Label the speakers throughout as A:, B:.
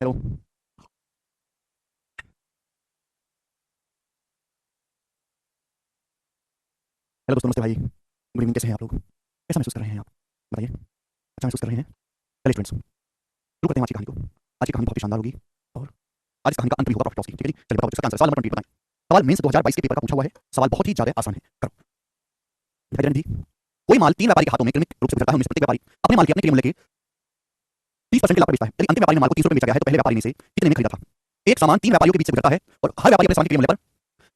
A: Hello. Hello दोस्तों, नमस्ते भाई। गुड इवनिंग, कैसे हैं आप लोग? कैसा महसूस कर रहे हैं आप? बताइए। अच्छा महसूस कर रहे हैं? चलिए स्टूडेंट्स, शुरू करते हैं आज की कहानी को। आज की कहानी बहुत ही शानदार होगी और आज इस कहानी का अंत भी होगा प्रॉफिट लॉस की। ठीक है जी, चलिए बताओ इसका आंसर। सवाल नंबर 20 बताएं। सवाल मेंस 2022 के पेपर का पूछा हुआ है। सवाल बहुत ही ज्यादा आसान है। करो। दिखाई दे रहा है जी? कोई माल तीन व्यापारी के हाथों में क्रमिक रूप से गुजरता है। उनमें से प्रत्येक व्यापारी अपने माल के अपने किले मूल्य के 30% के लाभ पर बेचता है। यदि अंतिम व्यापारी में माल को 30 रुपये में बेचा गया है तो पहले व्यापारी ने इसे कितने में खरीदा था? एक सामान तीन व्यापारियों के बीच से गुजरता है और हर व्यापारी अपने सामान के किले मूल्य पर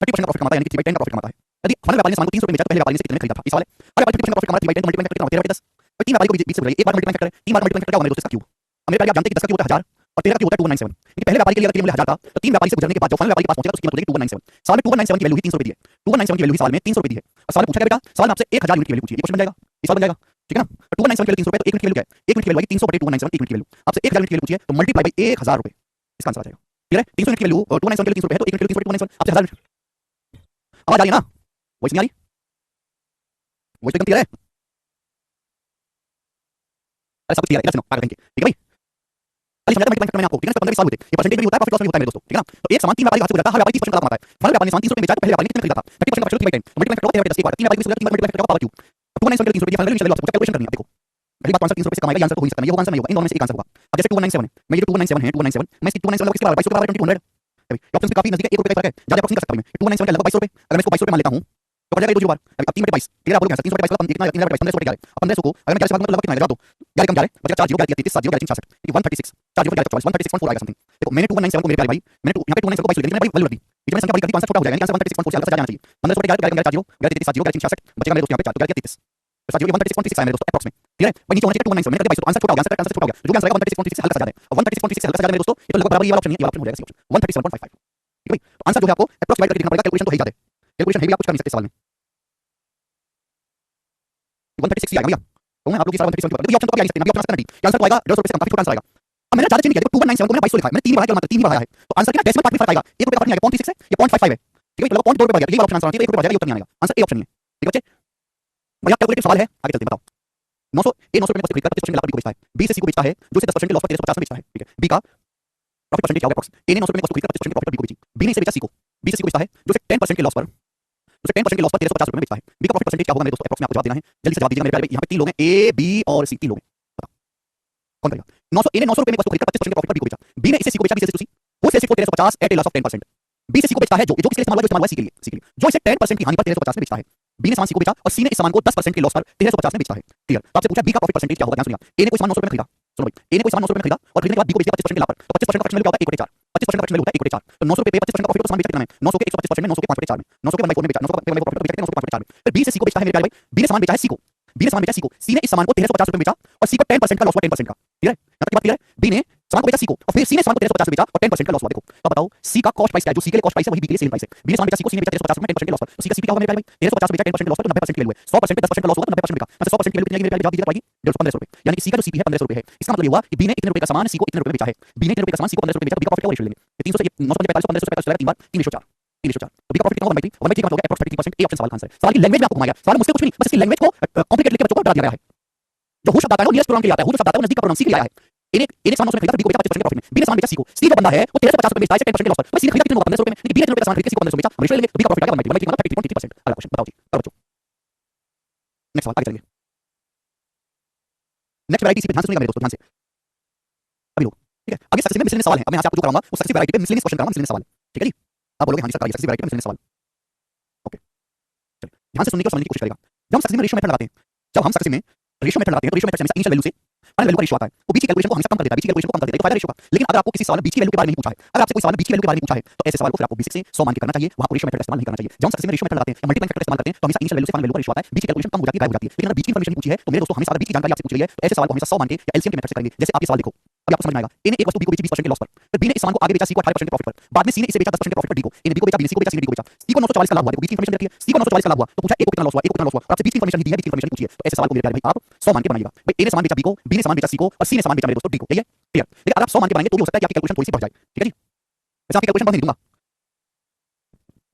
A: 30% का प्रॉफिट कमाता है, यानी कि 3/10 का प्रॉफिट कमाता है। यदि फाइनल व्यापारी ने सामान को 300 रुपये में बेचा तो पहले व्यापारी ने इसे कितने में खरीदा था? इस सवाल है। हर व्यापारी 30% का प्रॉफिट कमा रहा है, 3/10 तो मल्टीप्लाई करके कितना होता है? 13/10। और तीन व्यापारी को बीच से गुजरा, एक बार मल्टीप्लाई करें, तीन बार मल्टीप्लाई करके क्या होगा मेरे दोस्त? इसका क्यूब। अब मेरे प्यारे, आप जानते हैं कि 10 का क्यूब होता है 1000 और 13 का क्यूब होता है 2197। यानी पहले व्यापारी के लिए अगर किले मूल्य 1000 था तो तीन व्यापारी से गुजरने के बाद जो फाइनल व्यापारी के पास पहुंचेगा तो उसकी कीमत हो जाएगी 2197। सवाल में 2197 की वैल्यू ही 300 रुपये दी है। 2197 की वैल्यू ही सवाल में 300 रुपये दी है और सवाल में पूछा गया बेटा, सवाल में आपसे 1000 यूनिट की वैल्यू पूछी है। ये क्वेश्चन बन जाएगा, ये सवाल बन जाएगा। ठीक है ना? तो 2197 की वैल्यू 300 रुपये, तो 1 यूनिट की वैल्यू क्या है? 1 यूनिट की वैल्यू आएगी 300 बटे 2197, 1 यूनिट की वैल्यू। आपसे 1000 यूनिट की वैल्यू पूछी है तो मल्टीप्लाई बाय 1000 रुपये, इसका आंसर आ जाएगा। क्लियर है? 300 यूनिट की वैल्यू 2197 के लिए 300 रुपये है तो 1 यूनिट की वैल्यू 300 बटे 2197, आपसे 1000 यूनिट। आवाज आ रही है ना? वॉइस नहीं आ रही? वॉइस तो एकदम क्लियर है? अरे सब कुछ क्लियर है, इधर सुनो पागल कहीं के। ठीक है भाई? अरे समझाता मल्टीप्लाई करने में आपको। ठीक है ना? 15 20 साल हुए थे। ये परसेंटेज में भी होता है, प्रॉफिट लॉस में भी होता है मेरे दोस्तों। ठीक है ना? तो एक सामान तीन व्यापारी के हाथ से गुजरता है, हर व्यापारी 30% का लाभ कमाता है। फाइनल व्यापारी ने सामान 30 रुपये में बेचा तो पहले व्यापारी ने कितने में खरीदा था? 30% का प्रॉफिट 3/10 मल्टीप्लाई करो 13 10 एक बार तीन व्यापारी से गुजरा, तीन बार मल्टीप्लाई करो पावर क्यूब। 2197 के लिए 300 रुपये, फाइनल वैल्यू आपको कैलकुलेशन करनी है। देखो पहली बात, आंसर 300 रुपये से कमाएगा, ये आंसर तो हो ही सकता है। ये होगा आंसर नहीं होगा, इन दोनों में से एक आंसर होगा। अब जैसे 2197 है, मैं ये जो 2197 है 297, मैं इसकी 297 किसके बराबर 22 के बराबर 2200 है। ऑप्शन काफी नजदीक है, 1 रुपये का फर्क है, ज्यादा ऑप्शन कर सकता हूं मैं। 297 का लगभग 2200 रुपये, अगर मैं इसको 2200 रुपये मान लेता हूं तो पड़ जाएगा 2 बार। अब 3 बटे 22 13 आप लोग 300 बटे 22 का इतना 1500 बटे 11, 1500 को अगर मैं 40 से भागूं तो लगभग कितना आएगा? जवाब दो। 11 कम 11 बचेगा 4 0 33 7 0 66, 136 4 0 44 136.4 आएगा समथिंग। देखो मैंने 297 को मेरे प्यारे भाई, मैंने यहाँ पे 297 को 22 ले लिया, मैंने वैल्यू रख दी। बीच में संख्या बड़ी कर दी तो आंसर छोटा हो जाएगा, यानी आंसर 136.4 से ज्यादा जाना चाहिए। 1500 बटे 11 4 0 33 7 0 66 बचेगा मेरे दोस्त यहाँ पे 4 तो 33 तो 7 0 136.6 आया मेरे दोस्तों अप्रॉक्स में। क्लियर है भाई? नीचे होना चाहिए 297, मैंने कर दिया 22 तो आंसर छोटा हो गया, आंसर छोटा हो गया। जो भी आंसर आएगा 136.6 से हल्का सा ज्यादा है और 136.6 से हल्का सा ज्यादा मेरे दोस्तों, ये तो लगभग बराबर ये वाला ऑप्शन नहीं है, ये वाला ऑप्शन हो जाएगा सी ऑप्शन 137.55। ठीक है भाई? तो आंसर जो है आपको अप्रॉक्स डिवाइड करके देखना पड़ेगा, कैलकुलेशन तो है ज्यादा है, कैलकुलेशन है भी, आप कुछ कर नहीं सकते सवाल में। 136 ही आएगा भैया, तो मैं आप लोग ये सारा 136 ये ऑप्शन तो कभी आ नहीं सकते ना, ऑप्शन आंसर नहीं। ये आंसर तो आएगा 150 रुपए से कम, काफी छोटा आंसर आएगा। अब मैंने ज्यादा चेंज किया, देखो 2197 को मैंने 2200 लिखा है, मैंने 3 बढ़ाया, केवल मात्र 3 ही बढ़ाया है, तो आंसर के ना डेसिमल पार्ट में फर्क आएगा। 1 रुपए का फर्क नहीं आएगा, 0.36 है, ये 0.55 है। ठीक है, तो लगभग 0.2 रुपए बढ़ गया, ये वाला ऑप्शन आंसर होना चाहिए, 1 रुपए बढ़ जाएगा, ये उत्तर नहीं आएगा, आंसर ए ऑप्शन नहीं है। ठीक है बच्चे? भैया कैलकुलेटिव सवाल है, आगे चलते हैं, बताओ। 900 ए 900 रुपए में खरीदकर 25% के लाभ पर बी को बेचता है। बी से सी को बेचता है जो इसे 10% के लॉस पर 1350 में बेचता है। ठीक है, बी का प्रॉफिट परसेंटेज क्या होगा अप्रॉक्स? ए ने 900 रुपए में वस्तु खरीदकर 25% के प्रॉफिट पर बी को बेची, बी ने इसे बेचा सी को, बी से सी को बेचता है जो इसे 10% के लॉस पर, उसे 10% के लॉस पर 1350 रुपए में बेचता है। बी का प्रॉफिट परसेंटेज क्या होगा मेरे दोस्तों? अप्रॉक्स में आपको जवाब देना है, जल्दी से जवाब दीजिएगा मेरे प्यारे। यहाँ पे तीन लोग हैं, ए बी और सी, तीन लोग हैं, बताओ कौन करेगा? 900 ए ने 900 रुपए में वस्तु खरीदकर 25% के प्रॉफिट पर बी को बेचा, बी ने इसे सी को बेचा, बी से सी वो से सी को 1350 at a loss of 10%। B से सी को बेचता है जो किसके लिए इस्तेमाल हुआ? जो इस्तेमाल हुआ सी के लिए, सी के लिए जो इसे 10% की हानि पर 1350 में बेचता है। बी ने सामान सी को बेचा और सी ने इस सामान को 10% के लॉस पर 1350 में बेचता है। क्लियर? तो आपसे पूछा बी का प्रॉफिट परसेंटेज क्या होगा? ध्यान सुनिए। ए ने कोई सामान 900 रुपए में खरीदा, सुनो भाई, ए ने कोई सामान 900 रुपए में खरीदा और खरीदने के बाद बी को बेच दिया 25% के लाभ पर, तो 25% का फ्रैक्शन वैल्यू क्या होता है? 1/4। 25% का फ्रैक्शन वैल्यू होता है 1/4। तो 900 रुपए पे 25% का प्रॉफिट तो सामान बेचा कितना में? 900 के 125% में 900 के 5/4 में, 900 के 1/4 में बेचा, 900 के 1/4 प्रॉफिट बेचा 900 के 5/4 में। फिर बी से सी को बेचता है मेरे प्यारे भाई, बी ने सामान बेचा है सी को, बी ने सामान बेचा सी को, सी ने इस सामान को 1350 रुपए में बेचा और सी को 10% का लॉस हुआ, 10% का। क्लियर है? यहां तक बात क्लियर है? बी ने सामान को बेचा सी को और फिर सी ने सामान को 1350 में बेचा और 10% का लॉस हुआ। देखो अब बताओ सी का कॉस्ट प्राइस क्या है? जो सी के लिए कॉस्ट प्राइस है वही बी के लिए सेल प्राइस है। बी ने सामान बेचा सी को, सी ने बेचा 1350 में 10% के लॉस पर, तो सी का सी क्या होगा मेरे प्यारे भाई? 1350 बेचा 10% लॉस पर, तो 90% की वैल्यू है। 100% पे 10% का लॉस होगा तो 90% का, मतलब 100% की वैल्यू कितनी आएगी मेरे प्यारे? जवाब दीजिएगा, तो आएगी 1500 रुपए, यानी कि सी का जो सीपी है 1500 रुपए है। इसका मतलब ये हुआ कि बी ने इतने रुपए का सामान सी को इतने रुपए में बेचा है, बी ने इतने रुपए का सामान सी को 1500 रुपए बेचा, तो बी का प्रॉफिट क्या होगा? रेशियो लेंगे 300 से 900 45 1500 45 चला 3 बार 3/4, 3/4। तो बी का प्रॉफिट कितना होगा? 1/3 का मतलब हो गया अप्रॉक्स 33%। ए ऑप्शन सवाल आंसर है। सवाल की लैंग्वेज में आपको घुमाया, सवाल मुझसे कुछ भी नहीं, बस इसकी लैंग्वेज को कॉम्प्लिकेट लिख के बच्चों को डरा दिया गया है। जो हु शब्द आता है वो नियरेस्ट प्रोनाउन के लिए आता है, हु जो शब्द आता है वो नजदीक का प्रोनाउन सी के लिए आया है। ए ने सामान 900 में खरीदा, बी को बेचा 25% के प्रॉफिट में, बी ने सामान बेचा सी को, सी जो बंदा है वो 1350 रुपए बेचता है 10% के लॉस पर, तो सी ने खरीदा कितने में? 1500 रुपए में, बी ने 3 रुपए का सामान खरीदा, सी को 1500 बेचा, हम रेशियो लेंगे तो बी का प्रॉफिट आ गया 1/3 मतलब 33.33%। अगला क्वेश्चन बताओ जी, करो बच्चों। नेक्स्ट सवाल, आगे चलिए। नेक्स्ट वैरायटी सी पे ध्यान से सुनिएगा मेरे दोस्तों, ध्यान से अभी लोग। ठीक है, आगे सक्सेसिव में मिसलेनियस सवाल है। अब मैं यहाँ से आपको जो कराऊंगा वो सक्सेसिव वैरायटी पे मिसलेनियस क्वेश्चन कराऊंगा, मिसलेनियस सवाल। ठीक है जी? आप बोलोगे हाँ जी सर कराइए, सक्सेसिव वैरायटी पे मिसलेनियस सवाल। ओके, चलिए ध्यान से सुनने की और समझने की कोशिश करेगा। जब हम सक्सेसिव में रेशियो मेथड लगाते हैं, जब हम सक्सेसिव में रेशियो मेथड लगाते हैं तो रेशियो मेथड से इनिशियल वैल्यू से फाइनल वैल्यू का रेशियो आता है, वो बीच की कैलकुलेशन को हमेशा कम कर देता है, बीच की कैलकुलेशन को कम कर देता है, तो फायदा रेशियो का। लेकिन अगर आपको किसी सवाल में बीच की वैल्यू के बारे में नहीं पूछा है, अगर आपसे कोई सवाल बीच की वैल्यू के बारे में पूछा है तो ऐसे सवाल को फिर आपको बेसिक से 100 मान के करना चाहिए, वहां पर रेशियो मेथड का इस्तेमाल नहीं करना चाहिए। जब हम सक्सेसिव में रेशियो मेथड लगाते हैं या मल्टीप्लाइंग फैक्टर इस्तेमाल करते हैं तो हमेशा इनिशियल वैल्यू से फाइनल वैल्यू का रेशियो आता है, बीच की कैलकुलेशन कम हो जाती है, गायब हो जाती है। लेकिन अगर बीच की इंफॉर्मेशन पूछी है तो मेरे दोस्तों हमेशा बीच की जानकारी आपसे पूछ रही है तो ऐसे सवाल को हमेशा 100 मान के या एलसीएम के मेथड से करेंगे। जैसे आप ये सवाल देखो, अभी आपको समझ में आएगा। ए ने एक वस्तु बी को बेची 20% के लॉस पर, फिर बी ने इस सामान को आगे बेचा सी को 18% के प्रॉफिट पर, बाद में सी ने इसे बेचा 10% के प्रॉफिट पर डी को, ए ने बी को बेचा, बी ने सी को बेचा, सी ने डी को बेचा, सी को 940 का लाभ हुआ। देखो बीच की इंफॉर्मेशन रहती है, सी को 940 का लाभ हुआ तो पूछा ए को कितना लॉस हुआ, ए को कितना लॉस हुआ, और आपसे बीच की इंफॉर्मेशन दी है, बीच की इंफॉर्मेशन पूछी है, तो ऐसे सवाल को मेरे प्यारे भाई आप 100 मान के बनाइएगा। भाई ए ने सामान बेचा बी को, बी ने सामान बेचा सी को और सी ने सामान बेचा मेरे दोस्तों डी को, यही है क्लियर। लेकिन अगर आप 100 मान के बनाएंगे तो भी हो सकता है कि आपकी कैलकुलेशन थोड़ी सी बढ़ जाए। ठीक है जी? वैसे आपकी कैलकुलेशन बढ़ नहीं दूंगा।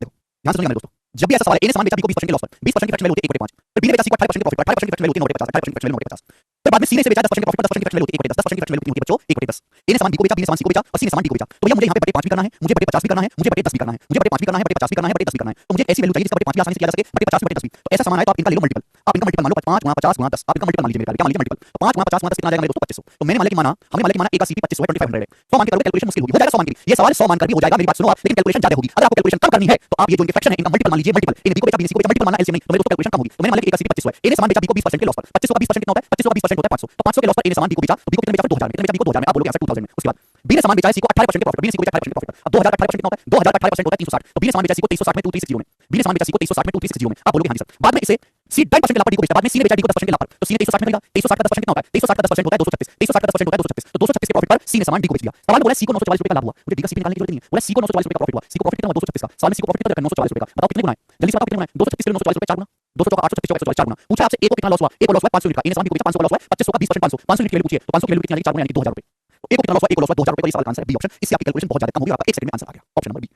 A: देखो ध्यान से सुनिएगा मेरे दोस्तों, जब भी ऐसा सवाल है, ए ने सामान बेचा बी को 20% के लॉस पर, 20% की फ्रैक्शन वैल्यू होती है 1/5, फिर बी ने बेचा सी को 18% के प्रॉफिट पर, 18% की फ्रैक्शन वैल्यू होती है 9/50, 18% की फ्रैक्शन वैल्यू होती है 9/50। फिर बाद में सी ने इसे बेचा 10% के प्रॉफिट पर 10% की फ्रैक्शन वैल्यू होती है 1/10 10% की फ्रैक्शन वैल्यू होती है बच्चों 1/10 ए ने सामान बी को बेचा बी ने सामान सी को बेचा और सी ने सामान डी को बेचा तो भैया मुझे यहाँ पे बटे 5 भी करना है मुझे बटे 50 भी करना है मुझे बटे 10 भी करना है मुझे बटे 5 भी करना है बटे 50 भी करना है बटे 10 भी करना है तो मुझे ऐसी वैल्यू चाहिए जिसका बटे 5 भी आसानी से किया जा सके बटे 50 भी बटे 10 भी तो ऐसा सामान है तो आप इनका ले लो मल्टीपल आप इनका मल्टीपल मान लो 5 गुणा 50 गुणा 10 आप इनका मल्टीपल मान लीजिए मेरे क्या मान लीजिए मल्टीपल 5 गुणा 50 गुणा 10 कितना आ जाएगा मेरे दोस्तों 2500 तो मैंने मान लिया कि माना हमने मान लिया कि माना ए का सीपी 2500 है 2500 है 100 मान के करोगे कैलकुलेशन मुश्किल होगी हो जाएगा 100 मान के लिए ये सवाल 100 मान कर भी हो जाएगा मेरी बात सुनो आप लेकिन कैलकुलेशन ज्यादा होगी अगर आपको कैलकुलेशन कम करनी है तो आप ये जो इनके फ्रैक्शन है इनका मल्टीपल मान लीजिए मल्टीपल ए ने बी को बेचा बी ने सी को बेचा मल्टीपल मानना एलसीएम नहीं तो मेरे दोस्तों कैलकुलेशन कम होगी तो मैंने मान लिया कि ए का सीपी 2500 है ए ने सामान बेचा बी को 20% के लॉस पर 2500 का 20% कितना होता है 2500 का 20% होता है 500 तो 500 के लॉस पर ए ने सामान बी को बेचा तो बी को कितने बेचा 2000 में कितने बेचा बी को 2000 में आप बोलोगे आंसर 2000 में उसके बाद बी ने सामान बेचा सी को 18% के प्रॉफिट बी ने सी को बेचा 18% के प्रॉफिट अब 2000 18% कितना होता है 2000 18% होता है 360 तो बी ने सामान बेचा सी को 2360 में 2360 में बी ने सामान बेचा सी को 2360 में 2360 में आप बोलोगे हां जी सर बाद में इसे सी 10% के लाभ पर डी को बेचा बाद में सी ने बेचा डी को 10% के लाभ पर तो सी ने 2360 में खरीदा 2360 का 10% कितना होता है 2360 का 10% होता है 236 2360 का 10% होता है 236 तो 236 के प्रॉफिट पर सी ने सामान डी को बेच दिया सवाल में बोला सी को 944 रुपए का लाभ हुआ मुझे डी का सी निकालने की जरूरत नहीं है बोला सी को 944 रुपए का प्रॉफिट हुआ सी को प्रॉफिट कितना हुआ 236 का सवाल में सी को प्रॉफिट कितना 944 रुपए का बताओ कितने गुना है जल्दी से बताओ कितने गुना है 236 के 944 रुपए 4 गुना 200 का 836 4 गुना पूछा आपसे ए को कितना लॉस हुआ ए को लॉस हुआ 500 यूनिट का इन्हें सामान डी को बेचा 500 का लॉस हुआ 2500 का 20% 500 500 यूनिट की वैल्यू पूछिए तो 500 की वैल्यू कितनी आ गई 4 गुना यानी 2000 रुपए तो ए को कितना लॉस हुआ ए को लॉस हुआ 2000 रुपए तो ये सवाल का आंसर है बी ऑप्शन इससे आपकी कैलकुलेशन बहुत ज्यादा कम होगी आपका 1 सेकंड में आंसर आ गया ऑप्शन नंबर बी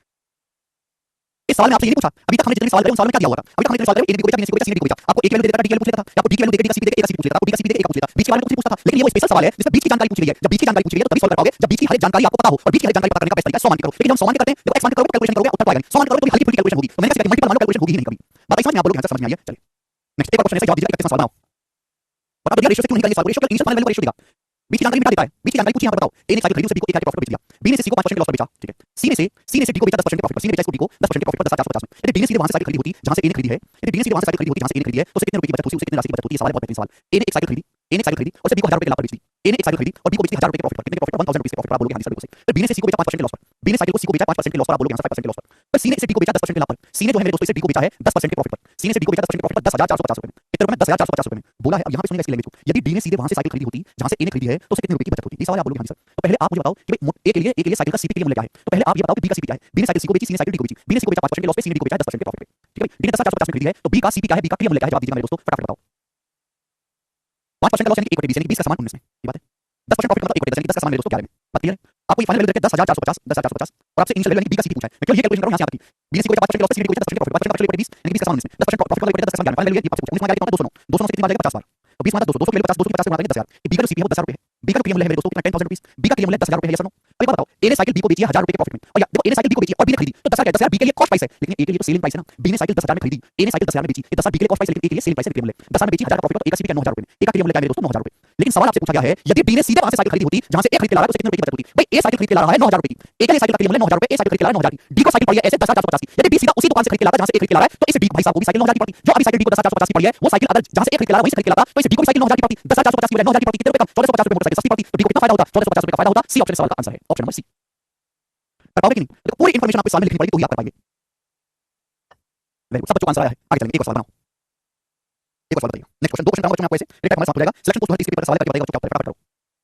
A: इस सवाल में आपसे ये नहीं पूछा अभी तक हमने जितने सवाल करे उन सवाल में क्या दिया हुआ था अभी तक हमने जितने सवाल करे ए को बेचा बी को बेचा सी को बेचा आपको ए की वैल्यू देता डी की वैल्यू पूछ लेता था आपको डी की वैल्यू देगा डी का सी देगा ए का सी पूछ लेता आपको डी का सी देगा ए का पूछ लेता बीच के बारे में कुछ नहीं पूछता था लेकिन ये वो स्पेशल सवाल है जिसमें बीच की जानकारी पूछ ली है जब बीच की जानकारी पूछ ली है तो तभी सॉल्व कर पाओगे जब बीच की हर एक जानकारी आपको पता हो और बीच की हर एक जानकारी पता करने का बेस्ट तरीका 100 मान के करो लेकिन हम 100 मान के करते हैं जब x मान के करोगे कैलकुलेशन करोगे उत्तर तो आएगा नहीं 100 मान के करोगे तो हल्की फुल्की कैलकुलेशन होगी तो मैंने कैसे मल्टीपल मानो कैलकुलेशन होगी ही नहीं कभी बात समझ में आप बोलोगे आंसर समझ में आई है चलिए नेक्स्ट एक और क्वेश्चन ऐसे जवाब दीजिए 31 सवाल बनाओ और अब रेशियो से क्यों नहीं करेंगे सवाल रेशियो का इनिशियल फाइनल वैल्यू रेशियो देगा बीच की जानकारी मिटा देता है बीच की जानकारी पूछिए यहाँ पर बताओ ए ने साइकिल खरीदी उसे बी को 1 के प्रॉफिट बेच दिया बी ने सी को 5% के लॉस पर बेचा ठीक है सी ने डी को बेचा 10% के प्रॉफिट पर सी ने बेचा इसको डी को 10% के प्रॉफिट पर 10,450 में यदि डी ने सीधे वहां से साइकिल खरीदी होती जहां से ए ने खरीदी है यदि डी ने सीधे वहां से साइकिल खरीदी होती जहां से ए ने खरीदी है तो उसे कितने रुपए की बचत होती उसे कितने राशि की बचत होती है सवाल बहुत बेहतरीन सवाल ए ने एक साइकिल खरीदी ए ने साइकिल खरीदी और उसे बी को 1000 रुपए के लाभ पर बेच दी ए ने एक साइकिल खरीदी और बी को बेच दी 1000 रुपए के प्रॉफिट पर कितने के प्रॉफिट पर 1000 रुपए के प्रॉफिट पर आप बोलोगे हां सर बिल्कुल सही फिर बी ने सी को बेचा 5% के लॉस पर बी ने साइकिल को सी को बेचा 5% के लॉस पर आप बोलोगे आंसर 5% के लॉस पर सी ने इसे डी को बेचा 10% के लाभ पर सी ने जो है मेरे दोस्तों इसे डी को बेचा है 10% के प्रॉफिट पर सी ने इसे डी को बेचा 10% के प्रॉफिट पर 10450 रुपए में कितने रुपए में 10450 रुपए में बोला है अब यहां पे सुनिएगा इसकी लैंग्वेज को यदि डी ने सीधे वहां से साइकिल खरीदी होती जहां से ए ने खरीदी है तो उसे कितने रुपए की बचत होती ये सवाल आप बोलोगे हां सर तो पहले आप मुझे बताओ कि भाई ए के लिए साइकिल का सीपी कितने मूल्य क्या है तो पहले आप ये बताओ कि बी का सीपी क्या है बी ने साइकिल सी को बेची सी ने साइकिल डी को बेची बी ने सी को बेचा 5% के लॉस पे सी ने डी को बेचा 10% के प्रॉफिट पे ठीक है डी ने 10450 में खरीदी है तो बी का सीपी क्या है बी का मूल्य क्या है जवाब दीजिएगा मेरे दोस्तों फटाफट बताओ 5% का लॉस यानी कि 1/20 यानी कि 20 का सामान 19 में ये बात है 10% प्रॉफिट मतलब 1/10 यानी कि 10 का सामान मेरे दोस्तों 11 में बात क्लियर है आपको ये फाइनल वैल्यू देके 10450 10450 और आपसे इनिशियल वैल्यू यानी कि बी का सीपी पूछा है मैं केवल ये कैलकुलेशन करूं यहां से आप बी ने सी को बेचा 5% के लॉस पे सी ने डी को बेचा 10% के प्रॉफिट 5% का 1/20 यानी कि 20 का सामान 19 में 10% प्रॉफिट वाला 10 का सामान फाइनल वैल्यू ये आपसे पूछा 19 मान के 209 209 से कितनी बार जाएगा 50 बार तो 20 माना 200 200 के लिए 50 200 के 50 से गुणा करेंगे 10000 बी का जो सीपी है वो 10,000 रुपए है बी का जो मूल्य है मेरे दोस्तों कितना 10,000 रुपीस बी का मूल्य 10,000 रुपए है यस नो अब एक बात बताओ ए ने साइकिल बी को बेची है 1000 रुपए के प्रॉफिट में और देखो ए ने साइकिल बी को बेची और बी ने खरीदी तो 10,000 बी के लिए कॉस्ट प्राइस है लेकिन ए के लिए तो सेलिंग प्राइस है ना बी ने साइकिल 10,000 में खरीदी ए ने साइकिल 10,000 में बेची ये 10,000 बी के लिए कॉस्ट प्राइस है लेकिन ए के लिए सेलिंग प्राइस है मूल्य 10,000 में बेची 1000 का प्रॉफिट तो ए का सीपी क्या 9,000 रुपए ए का मूल्य क्या है मेरे दोस्तों 9,000 रुपए लेकिन सवाल आपसे पूछा गया है यदि बी ने सीधे वहां से साइकिल खरीदी होती जहां से ए खरीद के ला रहा है तो कितने रुपए की बचत होती भाई ए साइकिल खरीद के ला रहा है 9,000 रुपए की ए के लिए साइकिल का मूल्य 9,000 रुपए ए साइकिल खरीद के ला रहा है 9,000 की डी को साइकिल पड़ी है ऐसे 10,450 की यदि बी सीधा उसी दुकान से खरीद के लाता जहां से ए खरीद के ला रहा है तो इसे डी भाई साहब को भी साइकिल 9,000 की पड़ती जो अभी साइकिल डी को 10,450 की पड़ी है वो साइकिल अगर जहां से ए खरीद के ला रहा है वहीं से खरीद के लाता तो इसे डी को भी साइकिल 9,000 की पड़ती 10,450 की 9,000 की पड़ती कितने रुपए कम 1,450 रुपए मोटरसाइकिल सस्ती पड़ती तो डी को कितना फायदा होता 1,450 रुपए का फायदा होता सी ऑप्शन सवाल का आंसर है ऑप्शन नंबर सी कर पाओगे कि नहीं तो पूरी इंफॉर्मेशन आपको इस सवाल में लिखनी पड़ेगी तो ही आप कर पाएंगे वेरी गुड सब बच्चों का आंसर आया है आगे चलेंगे एक और सवाल बनाओ एक और सवाल बताइए नेक्स्ट क्वेश्चन दो क्वेश्चन कराऊंगा बच्चों मैं आपको ऐसे रेट हमारे साथ हो जाएगा सिलेक्शन पोस्ट है इसके पेपर सवाल करके बताएगा बच्चों क्या फटाफट करो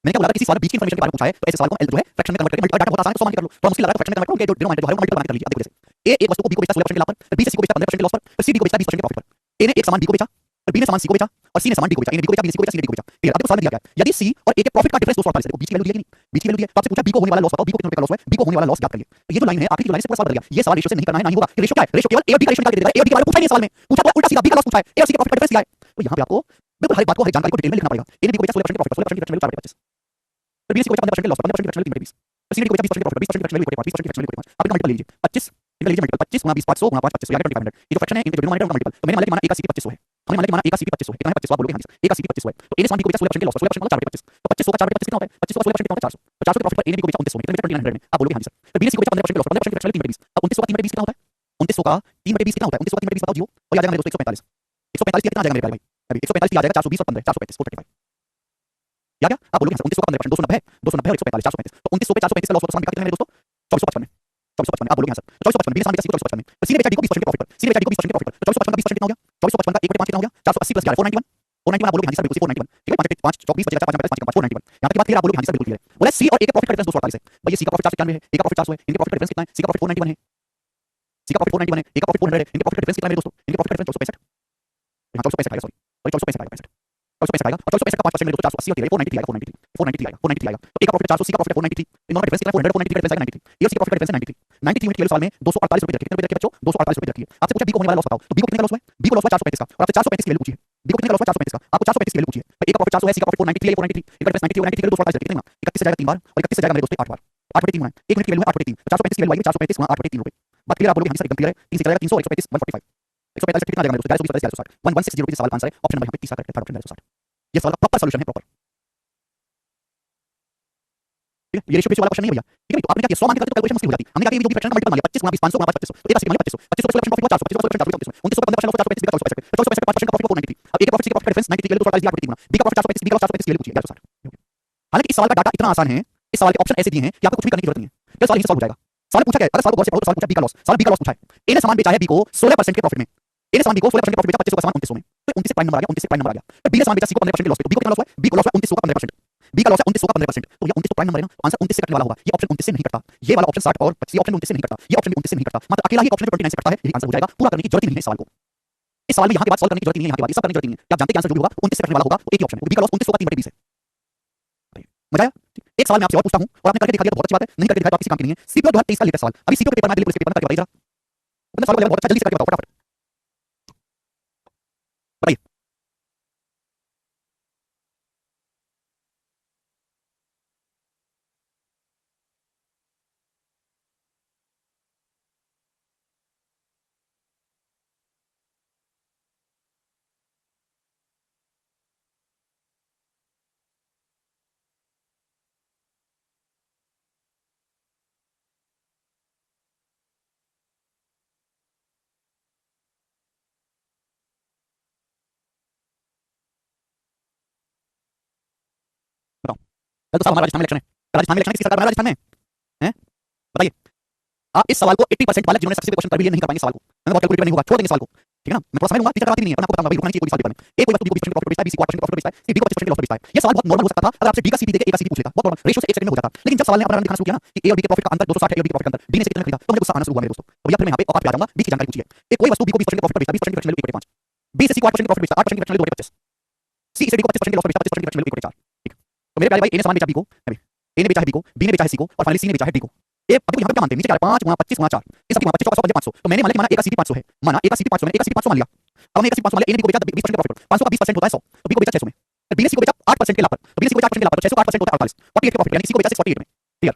A: मैंने क्या बोला था किसी सवाल बीच की इंफॉर्मेशन के बारे में पूछा है तो ऐसे सवाल को जो है फ्रैक्शन में कन्वर्ट करके मल्टीपल डाटा बहुत आसान है 100 मान के कर लो थोड़ा मुश्किल लग रहा है फ्रैक्शन में कन्वर्ट करो जो डिनोमिनेटर जो है वो मल्टीपल मान के कर लीजिए अब देखो जैसे ए एक वस्तु को बी को बेचा 16% के लाभ पर बी से सी को बेचा 15% के लॉस पर सी डी को बेचा 20% के प्रॉफिट पर ए ने एक सामान बी को बेचा और बी ने सामान सी को बेचा और सी ने सामान डी को बेचा ए ने बी को बेचा बी ने सी को बेचा सी ने डी को बेचा ठीक है अब देखो सवाल में दिया गया है यदि सी और ए के प्रॉफिट का डिफरेंस 248 है तो बीच की वैल्यू दी है कि नहीं बीच की वैल्यू दी है तो आपसे पूछा बी को होने वाला लॉस बताओ बी को कितने रुपए का लॉस हुआ है बी को होने वाला लॉस ज्ञात करिए तो ये जो लाइन है आखिरी जो लाइन से पूरा सवाल बदल गया ये सवाल रेशियो से नहीं करना है ना ही होगा रेशियो क्या है रेशियो केवल ए और बी का रेशियो निकाल के दे देगा ए और बी के बारे में पूछा ही नहीं सवाल में पूछा तो उल्टा सीधा बी का लॉस पूछा है ए और सी के प्रॉफिट का डिफरेंस दिया है तो यहां पे आपको बिल्कुल हर बात को हर जानकारी को डिटेल में लिखना पड़ेगा ए ने बी को बेचा 16% के प्रॉफिट 16% की फ्रैक्शन वैल्यू 4/25 फिर बी ने सी को बेचा 15% के लॉस 15% की फ्रैक्शन वैल्यू 20 तो सी ने डी को बेचा 20% के प्रॉफिट 20% की फ्रैक्शन वैल्यू 20% की फ्रैक्शन वैल्यू आप इनका मल्टीपल ले लीजिए 25 इनका लीजिए मल्टीपल 25 गुना 20 500 गुना 5 2500 यानी 2500 ये जो फ्रैक्शन है इनके डिनोमिनेटर का मल्टीपल तो मैंने मान लिया कि माना ए का सीपी 2500 है हमने मान लिया कि माना ए का सीपी 2500 है कितना है 2500 आप बोलोगे हां जी सर ए का सीपी 2500 है तो ए ने सामान डी को बेचा 16% के लॉस 16% मतलब 4/25 तो 2500 का 4/25 कितना होता है 2500 का 16% कितना होता है 400 तो 400 के प्रॉफिट पर ए ने डी को बेचा 2900 में कितने बेचा 2900 में आप बोलोगे हां जी सर फिर बी ने सी को बेचा 15% के लॉस 15% की फ्रैक्शन वैल्यू 3/20 अब 2900 का 3/20 कितना होता है 2900 का 3/20 कितना होता है 2900 का 3/20 बताओ जीरो और आ जाएगा मेरे दोस्तों 145 145 कितना आ जाएगा मेरे भाई अभी 145 आ जाएगा 420 और 15 435 435 या क्या आप बोलोगे 2900 का 15% 290 है 290 और 145 435 तो 2900 पे 435 का लॉस होता है कितना है मेरे दोस्तों 2455 में 2455 आप बोलोगे हां सर 2455 बी ने सामान बेचा सी को 2455 में तो सी ने बेचा डी को 20% के प्रॉफिट पर सी ने बेचा डी को 20% के प्रॉफिट पर 2455 का 20% कितना हो गया 2455 का 1/5 कितना हो गया 480 प्लस 11 491 491 आप बोलोगे हां जी सर बिल्कुल 491 ठीक है 5 24 बचेगा 5 5 5 491 यहां तक बात क्लियर आप बोलोगे हां जी सर बिल्कुल क्लियर है बोला सी और ए के प्रॉफिट का डिफरेंस 248 है भाई ये सी का प्रॉफिट 491 है ए का प्रॉफिट 400 है इनके प्रॉफिट का डिफरेंस कितना है सी का प्रॉफिट 491 है सी का प्रॉफिट 491 है ए का प्रॉफिट 400 है इनके प्रॉफिट का डिफरेंस कितना है मेरे दोस्तों इनके प्रॉफिट का डिफरेंस 465 यहां 465 आएगा सॉरी 465 आएगा 465 आएगा और 465 का 5% मेरे दोस्तों 480 होती है 493 आएगा 493 आएगा 493 आएगा तो ए का प्रॉफिट 400 सी का प्रॉफिट 493 इन दोनों का डिफरेंस कितना है 400 493 का डिफरेंस आएगा 93 ए और सी का प्रॉफिट का डिफरेंस है 93 93 यूनिट के सवाल में 248 रुपए रखिए कितने रुपए रखिए बच्चों 248 रुपए रखिए आपसे पूछा बी को होने वाला लॉस बताओ तो बी को कितने का लॉस हुआ है आपसे 435 की वैल्यू पूछी है 435 की वैल्यू पूछी है आपसे 435 की वैल्यू पूछी है 435 का 5% बी को कितने का लॉस हुआ 435 का, आपको 435 की वैल्यू पूछी है, तो ए का प्रॉफिट 400 है, सी का प्रॉफिट 493 है, 493 इनका डिफरेंस 93 और 93 2 45 कितना 31 से जाएगा 3 बार और 31 से जाएगा मेरे दोस्त 8 बार 8/3 गुना 1 मिनट की वैल्यू है 8/3, तो 435 की वैल्यू आएगी 435 गुना 8/3 रुपए। बात क्लियर आप बोलोगे हां सर एकदम क्लियर है, 3 से जाएगा 300 और 135 145 145 कितना आ जाएगा मेरे दोस्त 420 1160 रुपए सवाल का आंसर है ऑप्शन नंबर यहां पे तीसरा करेक्ट है, थर्ड ऑप्शन 460। ये सवाल का प्रॉपर सॉल्यूशन है, प्रॉपर ठीक है। ये रेशियो वाला क्वेश्चन नहीं है भैया, ठीक है। तो आपने क्या किया 100 मान के करके तो कैलकुलेशन मुश्किल हो जाती है। हमने क्या किया जो भी फ्रैक्शन का मल्टीपल मान लिया 25 गुना 20 500 गुना 2500 तो एक राशि मान लिया 2500 2500 ऑप्शन प्रॉफिट 400 2500 ऑप्शन 400 29 का 15% 435 का 435 तो 435 का 5% का प्रॉफिट 493। अब ए के प्रॉफिट सी के प्रॉफिट डिफरेंस 93 के लिए 245 गुना बी का प्रॉफिट 435 बी का 435 के लिए पूछिए 460। हालांकि इस सवाल का डाटा इतना आसान है, इस सवाल के ऑप्शन ऐसे दिए हैं कि आपको कुछ भी करने की जरूरत नहीं है, तो सवाल यहीं से सॉल्व हो जाएगा। सवाल पूछा क्या है, अगर सवाल को गौर से पढ़ो तो सवाल पूछा बी का लॉस, सवाल बी का लॉस पूछा है। ए ने सामान बेचा है बी को 16% के प्रॉफिट में, ए ने सामान बी को 16% के प्रॉफिट बेचा 2500 का सामान 2900 में, तो 29 से प्राइम नंबर आ गया, 29 से प्राइम नंबर आ गया। तो बी ने सामान बेचा सी को 15% के लॉस पे, तो बी को कितना लॉस हुआ है, बी को लॉस हुआ 2900 का 15%, बी का लॉस है 2900 का 15%, तो ये 29 तो प्राइम नंबर है ना, तो आंसर 29 से कटने वाला होगा। ये ऑप्शन 29 से नहीं कटता, ये वाला ऑप्शन 60 और 25 ऑप्शन 29 से नहीं कटता, ये ऑप्शन 29 से नहीं कटता, मतलब अकेला ही ऑप्शन 29 से कटता है, यही आंसर हो जाएगा। पूरा करने की जरूरत ही नहीं है इस सवाल को, इस सवाल में यहाँ के बाद सॉल्व करने की जरूरत नहीं है, यहाँ के बाद ये सब करने की जरूरत नहीं है। आप जानते हैं कि आंसर जो भी होगा 29 से कटने वाला होगा, तो एक ही ऑप्शन है, बी का लॉस 2900 का 3/20 है। मजा आया? एक सवाल मैं आपसे और पूछता हूं और आपने करके दिखा दिया तो बहुत अच्छी बात है, नहीं करके दिखाया तो आप किसी काम की नहीं है। सीपीओ 2023 का लेटेस्ट सवाल, अभी सीपीओ पेपर में दिल्ली पुलिस के पेपर में करके बताइए जरा, अपने सवाल को बहुत अच्छा जल्दी से करके बताओ फटाफट बताइए। बताओ कल तो साहब हमारा राजस्थान में इलेक्शन है, राजस्थान में इलेक्शन किसकी सरकार बना राजस्थान में हैं, बताइए। आप इस सवाल को 80% वाले जिन्होंने सबसे क्वेश्चन कर भी लिए नहीं कर पाएंगे सवाल को, मैं बहुत कैलकुलेट नहीं होगा, छोड़ देंगे सवाल को, ठीक है ना। मैं थोड़ा समय लूंगा, टीचर करवाती नहीं है, पर आपको बताऊंगा भाई रुकना नहीं चाहिए कोई सवाल पेपर में। ए कोई वस्तु बी को 20% प्रॉफिट बेचता है, बी सी को 8% प्रॉफिट बेचता है, सी डी को 25% लॉस बेचता है। ये सवाल बहुत नॉर्मल हो सकता था अगर आपसे डी का सीपी देके ए का सीपी पूछ लेता, बहुत नॉर्मल रेशियो से 1 सेकंड में हो जाता। लेकिन जब सवाल ने अपना दिखाना शुरू किया ना कि ए और बी के प्रॉफिट का अंतर 260 है, ए और बी के प्रॉफिट का अंतर डी ने से कितना खरीदा, तो मुझे गुस्सा आना शुरू हुआ मेरे दोस्तों। तो भैया फिर मैं यहां पे औकात पे आ जाऊंगा, बी की जानकारी पूछिए। ए कोई वस्तु बी को 20% के प्रॉफिट पर बेचता है, 20% की फ्रैक्शन वैल्यू 1/5, बी से सी को 8% प्रॉफिट बेचता है, 8% की फ्रैक्शन वैल्यू 2/25, सी से डी को 25% के लॉस बेचता है, 25% की फ्रैक्शन वैल्यू 1/4, ठीक है। तो मेरे प्यारे भाई ए ने सामान बेचा बी को, ए ने बेचा है बी को, बी ने बेचा है सी को और फाइनली सी ने बेचा है डी को। ए अब यहां पे क्या मानते हैं, नीचे क्या है 5 गुना 25 गुना 4, इस सब की 25 का 100 500, तो मैंने माना कि ए का सीपी 500 है, माना ए का सीपी 500, मैंने ए का सीपी 500 मान लिया। अब हमने ए का सीपी 500 मान लिया, ए ने बी को बेचा 20% के प्रॉफिट पर, 500 का 20% होता है 100, तो बी को बेचा 600 में, तो बी ने सी को बेचा 8% के लाभ पर, तो बी ने सी को बेचा 8% के लाभ पर, 600 का 8% होता है 48, 48 के प्रॉफिट यानी सी को बेचा 648 में, क्लियर।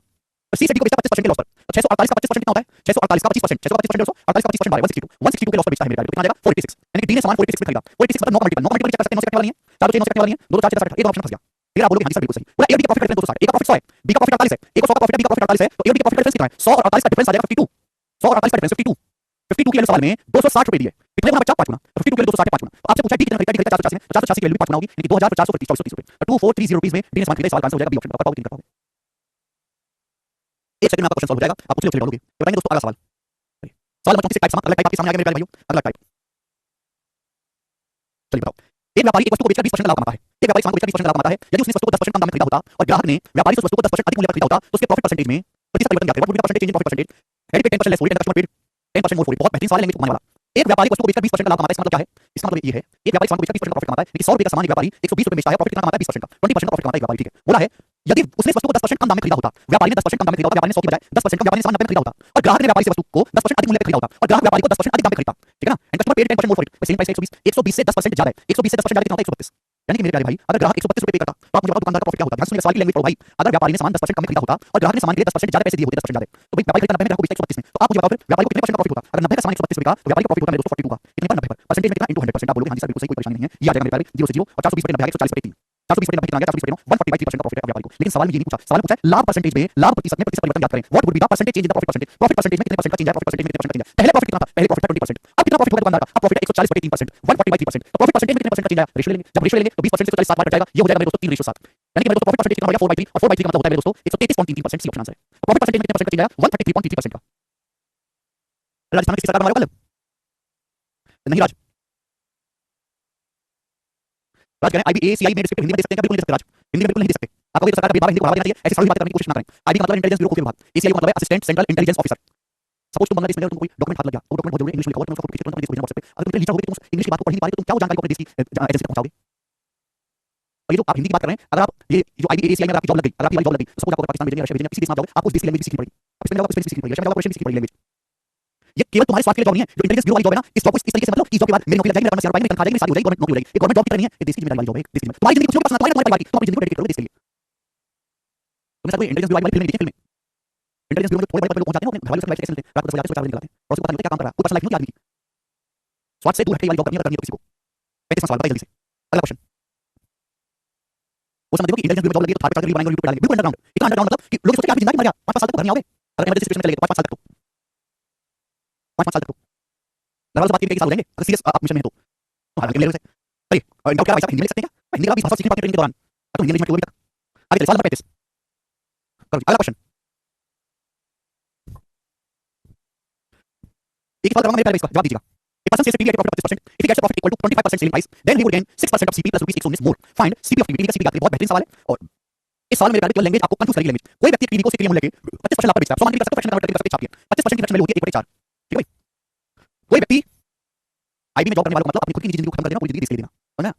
A: तो सी से डी को बेचा 25% के लॉस पर, तो 648 का 25% कितना होता है, 648 का 25%, 600 का 25% 48 का 25% 162 के लॉस पर बेचता है मेरे भाई, तो कितना आ जाएगा 46, यानी कि डी ने सामान 46 में खरीदा, 46 मतलब 9 का मल्टीपल चेक कर सकते हैं, 9 से कटने वाली है, 4 से 9 से कटने वाली है, 2 4 से 60, एक ऑप्शन फंस गया। फिर आप बोलोगे हां सर बिल्कुल सही, पूरा ए और बी का प्रॉफिट का डिफरेंस 260, ए का प्रॉफिट 100 है, बी का प्रॉफिट 48 है, ए को 100 का प्रॉफिट है, बी का प्रॉफिट 48 है, तो ए और बी का प्रॉफिट का डिफरेंस कितना है 100 और 48 का डिफरेंस आ जाएगा 52, 100 और 48 का डिफरेंस 52, 52 की वैल्यू सवाल में 260 रुपए दी है, कितने गुना बचा 5 गुना, तो 52 की वैल्यू 260 5 गुना। तो आपसे पूछा डी कितना खरीदा, 480 में, 480 की वैल्यू 5 गुना होगी, यानी 2430 रुपए, तो 2430 रुपीस में डी ने सामान खरीदा, सवाल का आंसर हो जाएगा बी ऑप्शन, आप बताओगे 3 कर पाओगे। एक सेकंड में आपका क्वेश्चन सॉल्व हो जाएगा, आप कुछ लोग बोलोगे। बताएंगे दोस्तों अगला सवाल, सवाल नंबर 34 टाइप समा, अगला टाइप आपके सामने आ गया मेरे प्यारे भाइयों, अगला टाइप चलिए बताओ। एक व्यापारी एक वस्तु को बेचकर 20% का लाभ कमाता है, एक व्यापारी सामान को बेचकर 20% का लाभ कमाता है, यदि उसने वस्तु को 10% कम दाम में खरीदा होता और ग्राहक ने व्यापारी से उस वस्तु को 10% अधिक मूल्य पर खरीदा होता, तो उसके प्रॉफिट परसेंटेज में प्रतिशत परिवर्तन क्या है, what would be the percentage in profit percentage, head पे 10% less for it and customer paid 10% more for it. बहुत बेहतरीन सवाल है, घुमाने वाला। एक व्यापारी वस्तु को बेचकर 20% का लाभ कमाता है, इसका मतलब क्या है, इसका मतलब ये है एक व्यापारी सामान को बेचकर 20% का प्रॉफिट कमाता है, लेकिन 100 रुपए का सामान एक व्यापारी 120 रुपए बेचता है, प्रॉफिट कितना कमाता है 20% का, 20% का प्रॉफिट कमाता है एक व्यापारी, ठीक है। बोला है यदि उसने वस्तु को 10% कम दाम में खरीदा होता, व्यापारी ने 10% कम दाम में खरीदा होता, व्यापारी ने 100 की बजाय 10% का व्यापारी ने सामान 90 में खरीदा होता और ग्राहक ने व्यापारी से वस्तु को 10% अधिक मूल्य पर खरीदा होता और ग्राहक व्यापारी को 10% अधिक दाम में खरीदता, ठीक है ना। And customer paid 10% more for it, selling price 120, 120 से 10% ज्यादा है, 120 से 10% ज्यादा कितना होता है 132, यानी कि मेरे प्यारे भाई अगर ग्राहक 132 रुपए पे करता तो आप मुझे बताओ दुकानदार का प्रॉफिट क्या होता। ध्यान से सुनिए सवाल की लैंग्वेज पढ़ो भाई, अगर व्यापारी ने सामान 10% कम में खरीदा होता और ग्राहक ने सामान के लिए 10% ज्यादा पैसे दिए होते, 10% ज्यादा, तो भाई व्यापारी खरीदता 90 में, ग्राहक को बेचता 132 में, तो आप मुझे बताओ फिर व्यापारी को कितने परसेंट का प्रॉफिट होता, अगर 90 का सामान 132 रुपए का तो व्यापारी का प्रॉफिट होता मेरे दोस्तों 42 का, कितने पर 90 पर परसेंटेज में कितना इनटू 100%, आप बोलोगे हां जी सर बिल्कुल सही, कोई परेशानी नहीं है, ये आ जाएगा मेरे प्यारे 0 से 0 और 420 पर 90 आ गया 140 पर 3, 420 पर 90 कितना आ गया 420 पर 145% का प्रॉफिट है व्यापारी को। लेकिन सवाल में ये नहीं पूछा, सवाल पूछा है लाभ परसेंटेज में, लाभ प्रतिशत में प्रतिशत परिवर्तन ज्ञात करें, what would be the percentage change in the profit percentage, profit percentage में कितने परसेंट का चेंज है, प्रॉफिट परसेंटेज में कितने परसेंट का चेंज है। पहले प्रॉफिट कितना था, पहले प्रॉफिट था 20%, अब कितना प्रॉफिट होगा दुकानदार का, अब प्रॉफिट है 140 पर 3%, 140 तो प्रॉफिट परसेंटेज में कितने परसेंट का चेंज है, रेशियो लेंगे, जब रेशियो लेंगे तो 20% से 40 7 बार कट जाएगा, ये हो जाएगा मेरे दोस्तों 3:7, यानी कि मेरे दोस्तों प्रॉफिट परसेंटेज कितना हो गया 4/3 और 4/3 का मतलब होता है मेरे दोस्तों 133.33%, सी ऑप्शन आंसर है। प्रॉफिट परसेंटेज में कितने परसेंट का चेंज आया 133.33% का। राजस्थान में किसकी सरकार बना रहा है कल, नहीं राज राज कह रहे हैं IBACI में डिस्क्रिप्टिव हिंदी में दे सकते हैं क्या, बिल्कुल नहीं दे सकते राज, हिंदी में बिल्कुल नहीं दे सकते। आपको सरकार का भेदभाव हिंदी को बढ़ावा देना चाहिए, ऐसी सारी बातें करने की कोशिश ना करें। IB का मतलब इंटेलिजेंस ब्यूरो खुफिया विभाग, ACI का मतलब है assistant central intelligence officer. Suppose तुम बांग्लादेश में तुम कोई डॉक्यूमेंट हाथ लग गया, वो डॉक्यूमेंट बहुत जरूरी इंग्लिश में लिखा हुआ है, तुम उसका फोटो खींच के तुरंत अपने व्हाट्सएप पे, अगर तुम लीडर हो गए तुम इंग्लिश की बात को पढ़ नहीं पा रहे, तो तुम क्या वो जानकारी को अपने देश की एजेंसी तक पहुंचाओगे। और ये जो आप हिंदी की बात कर रहे हैं, अगर आप ये जो IBACI में आपकी जॉब लग गई, अगर आपकी जॉब लग गई, तो सपोज आपको पाकिस्तान भेजेंगे, रशिया भेजेंगे, किसी देश में आप जाओगे, आपको उस देश की लैंग्वेज सीखनी पड़ेगी, आप इसमें जाओगे स्पेलिंग सीखनी पड़ेगी, रशिया में जाओगे रशियन सीखनी पड़ेगी लैंग्वेज, ये केवल तुम्हारे स्वार्थ के लिए जॉब नहीं है। जो इंटेलिजेंस ब्यूरो वाली जॉब है ना, इस जॉब को इस तरीके से मतलब इस जॉब के बाद मेरी नौकरी लग जाएगी, मेरे शेयर पाएंगे, मेरी तनख्वाह जाएगी, मेरी शादी हो जाएगी, गवर्नमेंट नौकरी हो जाएगी। ये गवर्नमेंट जॉब की करनी है, ये देश की जिम्मेदारी वाली जॉब है, देश की। तुम्हारी जिंदगी कुछ नहीं पसंद, तुम्हारे परिवार की, तुम अपनी जिंदगी को डेडिकेट करोगे देश के लिए। तुमने सब इंटेलिजेंस ब्यूरो वाली फिल्म देखी है? इंटेलिजेंस ब्यूरो में थोड़े बड़े लोग पहुंच जाते हैं, अपने घर वालों से लाइफ कैसे मिलते हैं, रात को 10 बजे सोच 4 बजे निकलते हैं और उसको पता नहीं होता क्या काम कर रहा है, कोई पर्सनल लाइफ नहीं होती आदमी की। स्वार्थ से दूर हटके वाली जॉब करनी है, करनी है तो किसी को। 35वां सवाल बताइए जल्दी से। अगला क्वेश्चन। वो समझ देखो कि इंटेलिजेंस ब्यूरो में जॉब लगी तो थार पे चढ़कर रील बनाएंगे और यूट्यूब पे डालेंगे, बिल्कुल अंडरग्राउंड। इतना अंडरग्राउंड मतलब कि लोग सोचते हैं कि आप जिंदा ही मर गया, 5 साल तक तो घर नहीं आओगे। अगर इमरजेंसी सिचुएशन में चले गए तो 5 साल तक तो 5 साल तक तो घर वालों से बात करके 1 साल हो जाएंगे अगर सीरियस आप मिशन में हो तो। हालांकि ले लो से अरे इनका क्या भाई साहब हिंदी में लिख सकते हैं क्या? हिंदी का 20 भाषा सीखने पाते ट्रेनिंग के दौरान तो हिंदी मैनेजमेंट की तक आगे चलिए। सवाल नंबर 35 करो। अगला क्वेश्चन। एक सवाल करूंगा, मेरे प्यारे इसका जवाब दीजिएगा। A person sells a PV at a profit of 25%. If he gets a profit equal to 25% selling price, then he would gain 6% of CP plus rupees 119 more. Find CP of PV का CP क्या है? बहुत बेहतरीन सवाल है और इस सवाल में मेरे प्यारे केवल लैंग्वेज आपको कंफ्यूज करेगी। लैंग्वेज कोई व्यक्ति PV को उसके लिए मूल्य के 25% लाभ पर बेचता है, 100 मान के कर सकते हो, फ्रैक्शन कन्वर्ट करके कर सकते हैं, 25% की फ्रैक्शन वैल्यू होती है 1/4। ठीक है भाई। कोई व्यक्ति आईबी में जॉब करने वाला मतलब अपनी खुद की जिंदगी को खत्म कर देना, पूरी जिंदगी इसके लिए देना, समझा?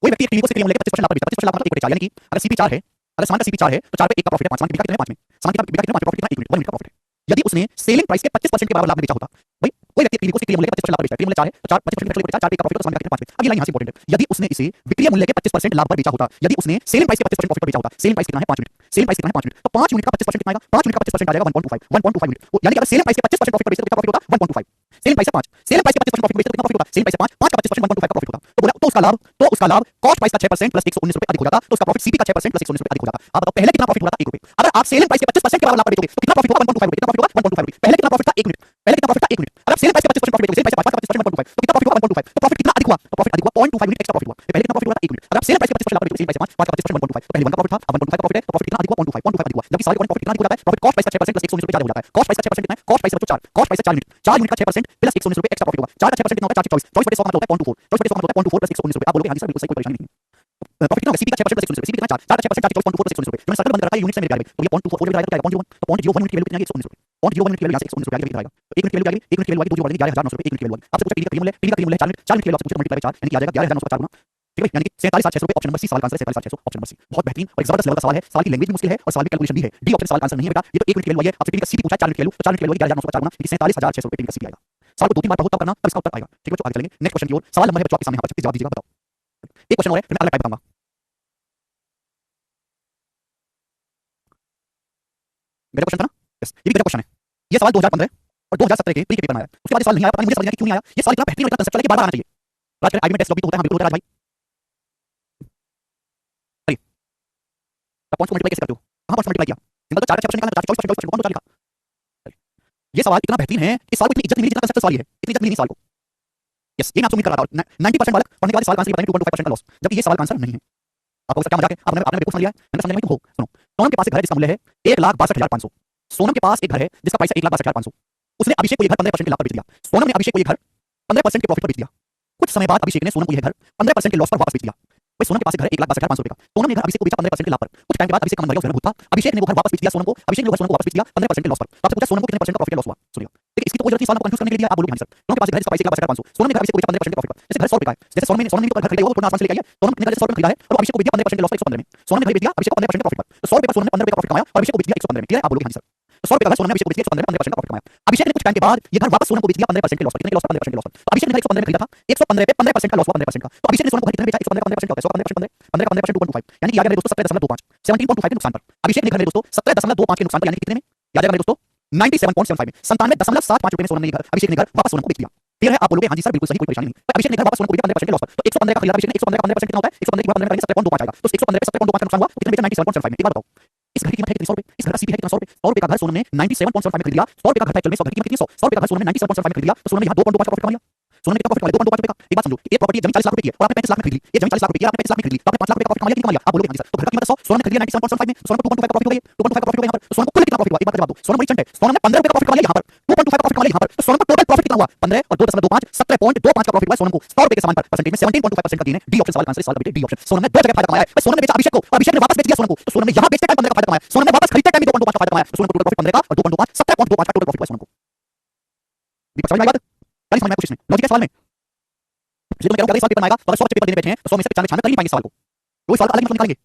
A: कोई व्यक्ति PV को उसके लिए मूल्य के 25% लाभ पर बेचता है, 25% लाभ मतलब 1/4, यानी कि अगर CP 4 है, अगर सामान का CP 4 है तो 4 पे 1 का प्रॉफिट है, 5 सामान की बिका कितने 5 में, सामान की बिका कितने 5 में, प्रॉफिट कितना 1 यूनिट, 1 यूनिट का प्रॉफिट है। यदि उसने सेलिंग प्राइस के 25% के बराबर लाभ में बेचा होता, भाई कोई व्यक्ति PV को उसके लिए मूल्य के 25% लाभ पर बेचता है, मूल्य 4 है तो 4 25% की 4 पे 1 का प्रॉफिट तो सामान बिका कितने 5 में। अब ये लाइन यहां से इंपॉर्टेंट है, यदि उसने इसे विक्रय मूल्य के 25% लाभ पर बेचा होता, यदि उसने सेलिंग प्राइस के 25% प्रॉफिट पर बेचा होता, सेलिंग प्राइस कितना है 5 यूनिट, सेलिंग प्राइस कितना है 5 यूनिट, तो 5 यूनिट का 25% कितना आएगा, 5 यूनिट का 25% आ जाएगा 1.25 1.25 यूनिट, यानी कि अगर सेलिंग प्राइस के 25% प्रॉफिट पर बेचते तो कितना प्रॉफिट होता 1.25, सेलिंग प्राइस से 5, सेलिंग प्राइस के 25% प्रॉफिट पर बेचते तो कितना प्रॉफिट होता, सेलिंग प्राइस से 5 का 25% 1.25 का प्रॉफिट होता। तो बोला तो उसका लाभ कॉस्ट प्राइस का 6% प्लस 119 रुपए अधिक हो जाता, तो उसका प्रॉफिट सीपी का 6% प्लस 119 रुपए अधिक हो जाता। अब बताओ पहले कितना प्रॉफिट हुआ था 1 रुपए, अगर आप सेलिंग प्राइस के 25% के बराबर लाभ पर बेचोगे तो कितना प्रॉफिट होगा 1.25 रुपए, कितना प्रॉफिट होगा 1.25 रुपए। पहले कितना प्रॉफिट था 1 मिनट, पहले कितना प्रॉफिट था 1 मिनट, अगर सेलिंग प्राइस के 25% प्रॉफिट बेचोगे, सेलिंग प्राइस से 5 का 25% 1.25 तो कितना प्रॉफिट होगा 1.25, तो प्रॉफिट कितना अधिक हुआ, तो प्रॉफिट अधिक हुआ 0.25 यूनिट एक्स्ट्रा प्रॉफिट हुआ। पहले कितना प्रॉफिट हुआ था 1 मिनट, अगर आप सेलिंग प्राइस के 25% लाभ पर बेचोगे, सेलिंग प्राइस से 5 का 25% 1.25 तो पहले 1 का प्रॉफिट था, अब 1.25 का प्रॉफिट है तो प्रॉफिट कितना अधिक हुआ 0.25 अधिक हुआ। जबकि सारे प्रॉफिट कितना अधिक हो जाता है, प्रॉफिट कॉस्ट प्राइस का 6% प्लस 119 रुपए ज्यादा हो जाता है। कॉस्ट प्राइस का 6% कितना है, कॉस्ट प्राइस से 4, कॉस्ट प्राइस से 4 यूनिट, 4 यूनिट का 6% प्लस 119 रुपए एक्स्ट्रा प्रॉफिट होगा। 4 का 6% कितना होता है 4 24, 24 बटे 100 का मतलब होता है 0.24, 24 बटे 100 का मतलब होता है 0.24 प्लस 119 रुपए। आप बोलोगे हां जी सर बिल्कुल सही, कोई परेशानी नहीं है। प्रॉफिट कितना होगा सीपी का 6% प्लस 119 रुपए, सीपी कितना 4 का 6% 4 24 प्लस 119 रुपए, मैंने सर्कल बंद कर रखा है यूनिट से मेरे प्यारे, तो ये 0.24 हो जाएगा तो क्या आएगा 0.01, तो 0.01 यूनिट की वैल्यू कितनी आएगी 119 रुपए, 0.01 यूनिट की वैल्यू यहां से 119 रुपए आएगी, तो एक यूनिट की वैल्यू आएगी, 1 यूनिट की वैल्यू आएगी 2 जोड़ देंगे 11900 रुपए, 1 यूनिट की वैल्यू आएगी। आपसे पूछा पीवी का मूल्य, पीवी का मूल्य 4 यूनिट, 4 यूनिट की वैल्यू आपसे पूछा मल्टीप्लाई बाय 4 यानी कि आ जाएगा 11900 का 4 गुना, ठीक है, यानी कि 47706 रुपए। ऑप्शन नंबर सी सवाल का आंसर है 47600, ऑप्शन नंबर सी। बहुत बेहतरीन और एक जबरदस्त लेवल का सवाल है, सवाल की लैंग्वेज भी मुश्किल है और सवाल की कैलकुलेशन भी है। डी ऑप्शन सवाल का आंसर नहीं है बेटा, ये तो 1 यूनिट की वैल्यू है, आपसे पीवी का सीपी पूछा 4 यूनिट की वैल्यू, तो 4 यूनिट की वैल्यू 11900 का 4 गुना, यानी 47600 रुपए पीवी का सीपी आएगा। सवाल को 2-3 बार पढ़ो तब करना, तब इसका उत्तर आएगा, ठीक है बच्चों। आगे चलेंगे नेक्स्ट क्वेश्चन की ओर। सवाल नंबर है बच्चों आपके सामने, यहाँ पर जवाब दीजिएगा, बताओ। एक क्वेश्चन और है, फिर मैं अगला टाइप बताऊंगा। मेरा क्वेश्चन था ना, यस ये भी मेरा क्वेश्चन है। ये सवाल 2015 और 2017 के प्री के पेपर में आया, उसके बाद ये सवाल नहीं आया, पता नहीं मुझे समझ नहीं आया कि क्यों नहीं आया। ये सवाल इतना बेहतरीन और इतना कंसेप्चुअल है कि बार-बार आना चाहिए। राज करें आईबी में टेस्ट लॉबी तो होता है, हाँ बिल्कुल होता है राज भाई। करिए आप पॉइंट्स को मल्टीप्लाई कैसे करते हो, कहां पॉइंट्स मल्टीप्लाई किया, सिंपल तो 4 का 6% निकालना, 4 24% 24% कौन तो 4 लिखा। ये सवाल इतना बेहतरीन है, इस सवाल को इतनी इज्जत नहीं मिली जितना कंसेप्ट सवाल है, इतनी इज्जत मिली नहीं सवाल को। यस ये मैं आपसे उम्मीद कर रहा था। 90% बालक पढ़ने के बाद सवाल का आंसर बताएंगे 2.25% का लॉस, जबकि ये सवाल का आंसर नहीं है। आपको क्या मजाक है, आपने मेरे को समझ लिया है, मैंने समझ नहीं हो। सुनो, सोनम के पास एक घर है जिसका मूल्य है 1,62,500। सोनम के पास एक घर है जिसका प्राइस है 1,62,500। उसने अभिषेक को ये घर 15% के लाभ पर बेच दिया। सोनम ने अभिषेक को ये घर 15% के प्रॉफिट पर बेच दिया। कुछ समय बाद अभिषेक ने सोनम को यह घर 15% के लॉस पर वापस बेच दिया। भाई सोनम के पास एक घर है 1,62,500 रुपए का, सोनम ने घर अभिषेक को बेचा 15% के लाभ पर। कुछ टाइम के बाद अभिषेक का मन भर गया, उसमें भूत था, अभिषेक ने वो घर वापस बेच दिया सोनम को, अभिषेक ने वो घर सोनम को वापस बेच दिया 15% के लॉस पर। तो आपसे पूछा सोनम को कितने परसेंट का प्रॉफिट या लॉस हुआ, सुनिए। देखिए इसकी तो कोई जरूरत नहीं, सवाल को कंफ्यूज करने के लिए आप बोलोगे हां सर, सोनम के पास एक घर है जिसका प्राइस 1,62,500, सोनम ने घर अभिषेक को बेचा 15% के प्रॉफिट पर। जैसे घर 100 रुपए का है, जैसे सोनम ने घर खरीदा वो थोड़ा आसान से लेके आई है, सोनम ने घर 100 रुपए खरीदा है और अभिषेक को बेच दिया 15% के लॉस पर 115 में। सोनम ने घर बेच दिया अभिषेक को 15% के प्रॉफिट पर, तो 100 रुपए पर सोनम ने 15 रुपए का प्रॉफिट कमाया और अभिषेक को बेच दिया 115 में। क्लियर है, आप बोलोगे हां जी सर। 100 रुपए का घर सोनम ने अभिषेक को बेच दिया 115 में 15% का प्रॉफिट कमाया। अभिषेक ने कुछ टाइम के बाद ये घर वापस सोनम को बेच दिया 15% के लॉस पर, कितने के लॉस पर 15% के लॉस पर। तो अभिषेक ने घर 115 में खरीदा था, 115 पे 15% का लॉस हुआ 15% का, तो अभिषेक ने सोनम को घर कितने में बेचा 115 का 15% का होता है, 115 15 का 15% 2.25 यानी कि आ गया मेरे दोस्तों 17.25 17.25 के नुकसान पर। अभिषेक ने घर मेरे दोस्तों 17.25 के नुकसान पर यानी कि कितने में आ जाएगा मेरे दोस्तों 97.75 में, 97.75 रुपए में सोनम ने घर अभिषेक ने घर वापस सोनम को बेच दिया। क्लियर है, आप बोलोगे हां जी सर बिल्कुल सही, कोई परेशानी नहीं। पर अभिषेक ने घर वापस सोनम को बेचा 15% के लॉस पर, तो 115 का खरीदा अभिषेक ने, 115 का 15% कितना होता है, 115 की 15 में करेंगे 17.25 आएगा, तो 115 पे 17.25 का नुकसान हुआ, तो कितने बेचा 97.75 में। एक बार बताओ इस घर की कीमत है कितनी 100 रुपए, इस घर का सीपी है कितना 100 रुपए, 100 रुपए का घर सोनम ने 97.75 में खरीद लिया, 100 रुपए का घर था एक्चुअल में, 100 घर की कीमत कितनी 100 रुपए का घर सोनम ने 97.75 में खरीद लिया, तो सोनम ने यहां 2.25 का प्रॉफिट कमा लिया। सोनम ने कितना प्रॉफिट कमा लिया 2.25 रुपए का। एक बात समझो, ये प्रॉपर्टी जमीन 40 लाख रुपए की है और आपने 35 लाख में खरीद ली, ये जमीन 40 लाख रुपए की है, आपने 35 लाख में खरीद ली, तो आपने 5 लाख रुपए का प्रॉफिट कमा लिया, कितना कमा लिया, आप बोलोगे हां जी सर। तो घर की कीमत 100, सोनम ने खरीद लिया 97.75 में, सोनम को 2.25 का प्रॉफिट हो गया, 2.25 का प्रॉफिट हो गया यहां पर, सोनम को कुल कितना प्रॉफिट हुआ, एक बात जवाब दो। सोनम मर्चेंट है, सोनम ने 15 रुपए का प्रॉफिट कमा लिया यहां पर, 2.25 का प्रॉफिट कमा लिया यहां पर, तो सोनम को टोटल प्रॉफिट कितना हुआ 15 और 2.25 17.25 का प्रॉफिट हुआ सोनम को 100 रुपए के सामान पर। परसेंटेज में 17.25% का गेन है। डी ऑप्शन सवाल का आंसर इस सवाल का बेटे डी ऑप्शन। सोनम ने दो जगह फायदा कमाया है, सोनम ने बेचा अभिषेक को, अभिषेक ने वापस बेच दिया सोनम को, तो सोनम ने यहां बेचते टाइम 15 का फायदा कमाया, सोनम ने वापस खरीदते टाइम 2.25 का फायदा कमाया, तो सोनम को टोटल प्रॉफिट 15 का और 2.25 17.25 का टोटल प्रॉफिट हुआ सोनम को। दीपक समझ में आई बात, क्या समझ में आया कुछ इसमें लॉजिक है सवाल में। इसलिए मैं कह रहा हूं अगर इस सवाल पेपर में आएगा तो अगर 100 बच्चे पेपर देने बैठे हैं तो 100 में से 95 96 कर नहीं पाएंगे सवाल को, वो सवाल का अलग मतलब निकालेंगे।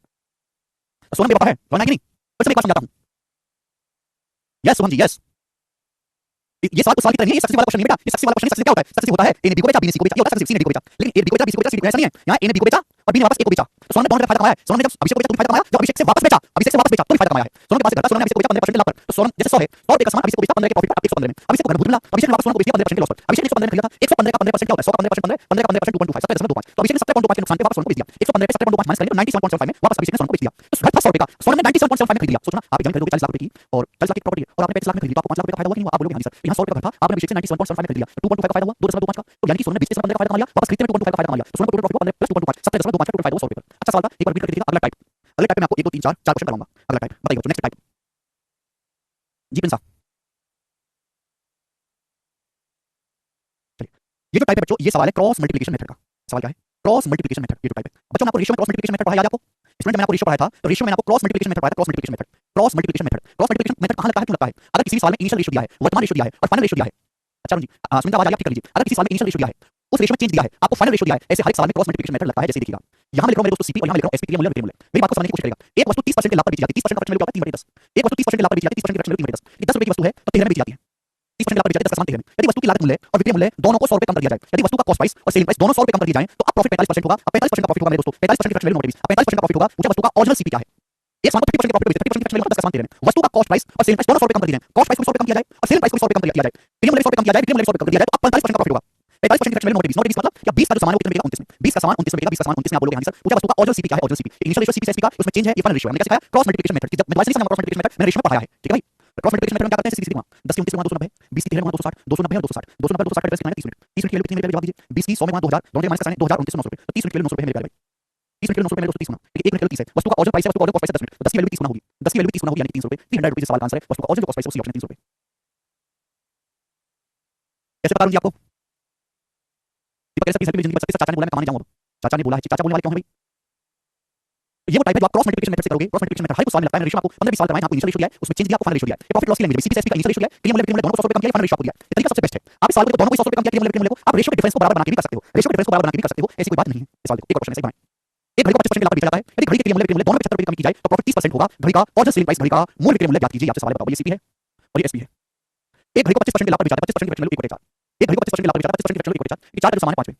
A: सोनम बेवफा है, समझना है कि नहीं, फिर से मैं एक बार समझाता हूं। Yes Shubham ji, yes. ये सवाल कुछ सवाल की तरह नहीं है, ये सक्सेस वाला क्वेश्चन नहीं बेटा, ये सक्सेस वाला क्वेश्चन। सक्सेस क्या होता है? सक्सेस होता है ए ने बी को बेचा, बी ने सी को बेचा, ये होता है सक्सेस। सी ने डी को बेचा, लेकिन ए ने बी को बेचा, बी सी को बेचा, सी डी को ऐसा नहीं है। यहाँ ए ने बी को बेचा और बी ने वापस ए को बेचा, तो सोनम ने कौन फायदा कमाया है? सोनम ने जब अभिषेक को बेचा तो भी फायदा कमाया, जब अभिषेक से वापस बेचा, अभिषेक से वापस बेचा तो भी फायदा कमाया है। सोनम के पास घटा, सोनम ने अभिषेक को बेचा 15% के लाभ पर, तो सोनम जैसे 100 है, 100 रुपए का सामान अभिषेक को बेचा 15 के प्रॉफिट पर, 115 में अभिषेक को घर भूल मिला, अभिषेक ने वापस सोनम को बेच दिया 15% के लॉस पर। अभिषेक ने 115 में खरीदा था, 115 का 15% क्या होता है? 100 का 15% 15, 15 का 15% 2.25, 17.25, तो अभिषेक ने 17.25 के नुकसान पे वापस सोनम को बेच दिया। 115 पे 17.5 माइनस करेंगे तो 97.75 में वापस अभिषेक ने सोनम को बेच दिया। तो घर था 100 रुपए का, सोनम ने 97.75 में खरीद लिया। सोचना आप एक जमीन खरीदोगे 40 लाख रुपए की और 40 लाख की प्रॉपर्टी और आपने 35 लाख में खरीदी, तो आपको 5 लाख रुपए का फायदा हुआ कि नहीं हुआ? आप बोलोगे हां जी सर। यहाँ 100 रुपए का घर था, आपने अभिषेक से 97.75 में खरीद लिया, तो 2.25 का फायदा हुआ, 2.25 का, तो यानी कि सोनम ने बेचते समय 15 का फायदा कमा लिया, वापस खरीदते में 2.25 का फायदा कमा लिया, तो सोनम को टोटल प्रॉफिट 15 प्लस 2.25 17.25 टोटल फायदा 100 रुपए पर। अच्छा सवाल था, एक बार रिपीट करके देखिएगा। अगला टाइप, अगले टाइप में आपको 1 2 3 4 4 क्वेश्चन कराऊंगा। अगला टाइप बताइए बच्चों, नेक्स्ट टाइप जी प्रिंस साहब। चलिए, ये जो टाइप है बच्चों, ये सवाल है क्रॉस मल्टीप्लिकेशन मेथड का। सवाल क्या है? क्रॉस मल्टीप्लिकेशन मेथड, ये जो टाइप है बच्चों। मैंने आपको रेशियो में क्रॉस मल्टीप्लिकेशन मेथड पढ़ाया याद है आपको? स्टूडेंट मैंने आपको रेशियो पढ़ाया था, तो रेशियो में आपको क्रॉस मल्टीप्लिकेशन मेथड पढ़ाया था। Cross multiplication method, cross multiplication method, cross multiplication method कहां लगता है, क्यों लगता है? अगर किसी सवाल में इनिशियल रेशियो दिया है, वर्तमान रेशियो दिया है और फाइनल रेशियो दिया है। अच्छा जी, सुनीता आवाज आ रही है, ठीक कर लीजिए। अगर किसी सवाल में इनिशियल रेशियो दिया है, उस रेशियो में चेंज दिया है, आपको फाइनल रेशियो दिया है, ऐसे हर एक सवाल में क्रॉस मल्टीप्लिकेशन मेथड लगता है। जैसे देखिएगा, यहां मैं लिख रहा हूं मेरे दोस्तों सीपी और यहां मैं लिख रहा हूं एसपी, मूल्य विक्रय मूल्य। मेरी बात को समझने की कोशिश करिएगा। एक वस्तु 30% के लाभ पर बेची जाती है, 30% का फ्रैक्शन वैल्यू क्या होता है? 3/10। एक वस्तु 30% के लाभ पर बेची जाती है, 30% के फ्रैक्शन वैल्यू 3/10। ये 10 रुपए की वस्तु है तो 13 में बेची जाती है। 30% के लाभ पर बेची जाती है, 10 का सामान 13 में। यदि वस्तु की लागत मूल्य और विक्रय मूल्य दोनों को 100 रुपए कम कर दिया जाए, यदि वस्तु का कॉस्ट प्राइस और सेलिंग प्राइस दोनों 100 रुपए कम कर दिए जाएं, तो अब प्रॉफिट 45% होगा। अब 45% का प्रॉफिट होगा मेरे दोस्तों, 45% की फ्रैक्शन वैल्यू 9/20, अब 45% का प्रॉफिट होगा। मुझे वस्तु का ओरिजिनल सीपी क्या है? एक सामान 30% के प्रॉफिट बेचते हैं, 30% की फ्रैक्शन वैल्यू 10 का सामान 13 में। वस्तु का कॉस्ट प्राइस और सेलिंग प्राइस दोनों 100 रुपए कम कर दिए जाएं, कॉस्ट प्राइस को 100 रुपए कम किया जाए और सेलिंग प्राइस को 100 रुपए कम किया जाए, विक्रय मूल्य 100 रुपए कम किया जाए, विक्रय मूल्य 100 रुपए कम किया जाए, तो अब 45% का प्रॉफिट होगा। 45% की फ्रैक्शन वैल्यू 9/20, 9/20 मतलब क्या? 20 का जो सामान है वो कितने में बिकेगा? 29 में। 20 का सामान 29 में बिकेगा, 20 का सामान 29 में। आप बोलोगे हां जी सर, मुझे वस्तु का ओरिजिनल सीपी क्या है? Original CP initial ratio CP से एसपी का, उसमें चेंज है, ये फाइनल रेशियो है। हमने क्या सिखाया? Cross multiplication method. जब मैं दोबारा से नहीं समझाऊंगा क्रॉस मल्टीप्लिकेशन मेथड, मैंने रेशियो में पढ़ाया है, ठीक है भाई। क्रॉस मल्टीप्लिकेशन मेथड में क्या करते हैं? सीधी गुणा 10 की 29 गुणा 290, 20 की 13 गुणा 260, 290 और 260, 290 260 का डिफरेंस कितना है? 30 मिनट। 30 मिनट की वैल्यू कितनी मिलेगी? जवाब दीजिए। 20 की 100 में गुणा 2000, दोनों के माइनस करना है, 2029 900 रुपए, तो 30 मिनट की वैल्यू 900 रुपए है मेरे प्यारे भाई। 30 मिनट के लिए 900 रुपए मेरे दोस्तों 30 गुना, ठीक है। 1 मिनट के लिए 30 है। वस्तु का ओरिजिनल प्राइस है, वस्तु का ऑर्डर कॉस्ट है 10 मिनट, तो 10 की वैल्यू 30 गुना होगी, 10 की वैल्यू 30 गुना होगी यानी 300 रुपए। 300 रुपए सवाल का आंसर है। वस्तु का ओरिजिनल कॉस्ट प्राइस उसी ऑप्शन है 300 रुपए। कैसे बता दूं जी आपको? दीपक कैसे अपनी जिंदगी बच सकती है? चाचा ने बोला मैं कमाने जाऊंगा। चाचा ने बोला है, चाचा बोलने वाले कौन है भाई? ये वो टाइप है जो आप क्रॉस मल्टीप्लिकेशन मेथड से करोगे। क्रॉस मल्टीप्लिकेशन मेथड हर कुछ सवाल में लगता है। रेशियो आपको 15-20 सवाल करवाए, आपको इनिशियल रेशियो दिया है, उसमें चेंज दिया, आपको फाइनल रेशियो दिया है। ये प्रॉफिट लॉस की लैंग्वेज है। सीपी से एसपी का इनिशियल रेशियो दिया है, क्रिया मूल्य विक्रय मूल्य दोनों को 100 रुपए कम किया, फाइनल रेशियो आपको दिया है। ये तरीका सबसे बेस्ट है। आप इस सवाल को दोनों को 100 रुपए कम किया, क्रिया मूल्य विक्रय मूल्य को आप रेशियो के डिफरेंस को बराबर बना के भी कर सकते हो। रेशियो के डिफरेंस को बराबर बना के भी कर सकते हो, ऐसी कोई बात नहीं है। इस सवाल देखो, एक और क्वेश्चन है, एक घड़ी को 25% के लाभ पर बेचा जाता है। यदि घड़ी के क्रिया मूल्य विक्रय मूल्य दोनों में 75 रुपए की कमी की जाए, तो प्रॉफिट 30% होगा। घड़ी का ओरिजिनल सेलिंग प्राइस, घड़ी का मूल विक्रय मूल्य ज्ञात कीजिए। आपसे सवाल बताओ, ये सीपी है और ये एसपी है। एक घड़ी को 25% के लाभ पर बेचा जाता है, 25% की फ्रैक्शन वैल्यू 1/4। एक घड़ी को 25% के लाभ पर बेचा जाता है, 25% की फ्रैक्शन वैल्यू 1/4। ये चार का जो सामान है 5 में।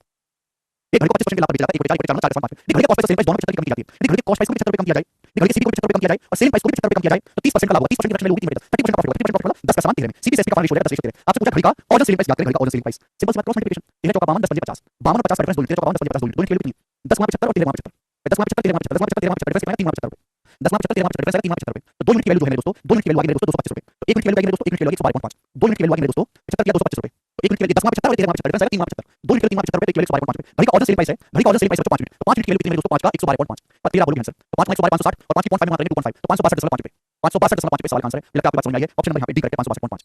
A: एक घड़ी को 25% के लाभ पर बेचा जाता है, 1/4 1/4 4 5 में। घड़ी का कॉस्ट प्राइस दोनों में 75 की कमी की जाती है। यदि घड़ी के कॉस्ट प्राइस को 75 रुपए कम किया जाए, यदि घड़ी के सीपी को 75 रुपए कम किया जाए और सेलिंग प्राइस को 75 रुपए कम किया जाए, तो 30% का लाभ होगा। 30% की फ्रैक्शन वैल्यू होगी 3/10, 30% का प्रॉफिट होगा। 30% का प्रॉफिट होगा 10 का सामान 13 में। सीपी से एसपी का फाइनल रेशियो देगा 10 रेशियो 13। आपसे पूछा घड़ी का ओरिजिनल सेलिंग प्राइस ज्ञात करें, घड़ी का ओरिजिनल सेलिंग प्राइस। सिंपल सी बात, क्रॉस मल्टीप्लिकेशन 13 चौका 52 10 पंजे 50, 52 और 50 का डिफरेंस 2, 13 चौका 52 10 पंजे 50 2, दोनों की वैल्यू कितनी? 10 गुना 75 और 13 गुना 75, 10 गुना 75 13 गुना 75, 10 गुना 75 13 गुना 75 डिफरेंस कितना है? 3 गुना 75 रुपए। 10 गुना 75 13 गुना 75 डिफरेंस है 3 गुना 75 रुपए। तो 2 यूनिट की वैल्यू जो है मेरे दोस्तों, 2 यूनिट की वैल्यू आ गई मेरे दोस्तों 225 रुपए। तो 1 यूनिट की वैल्यू आ गई मेरे दोस्तों, 1 यूनिट की वैल्यू 112.5, 2 यूनिट की वैल्यू आ गई मेरे दोस्तों 75 किया 225 रुपए। तो 1 यूनिट की वैल्यू 10 गुना 75 और 13 गुना 75 डिफरेंस है 3 गुना 75, 2 यूनिट की 3 गुना 75 रुपए, 1 की वैल्यू 112.5 रुपए। घड़ी का ऑर्डर सेलिंग प्राइस है, घड़ी का ऑर्डर सेलिंग प्राइस है 5 मिनट, तो 5 मिनट की वैल्यू कितनी मेरे दोस्तों? 5 का 112.5 और 13 बोलोगे आंसर, तो 5 गुना 112 560 और 5 की 0.5 गुना करेंगे 2.5, तो 562.5 रुपए, 562.5 रुपए सवाल का आंसर है। मुझे लगता है आपकी बात समझ में आई है। ऑप्शन नंबर यहां पे डी करके 562.5।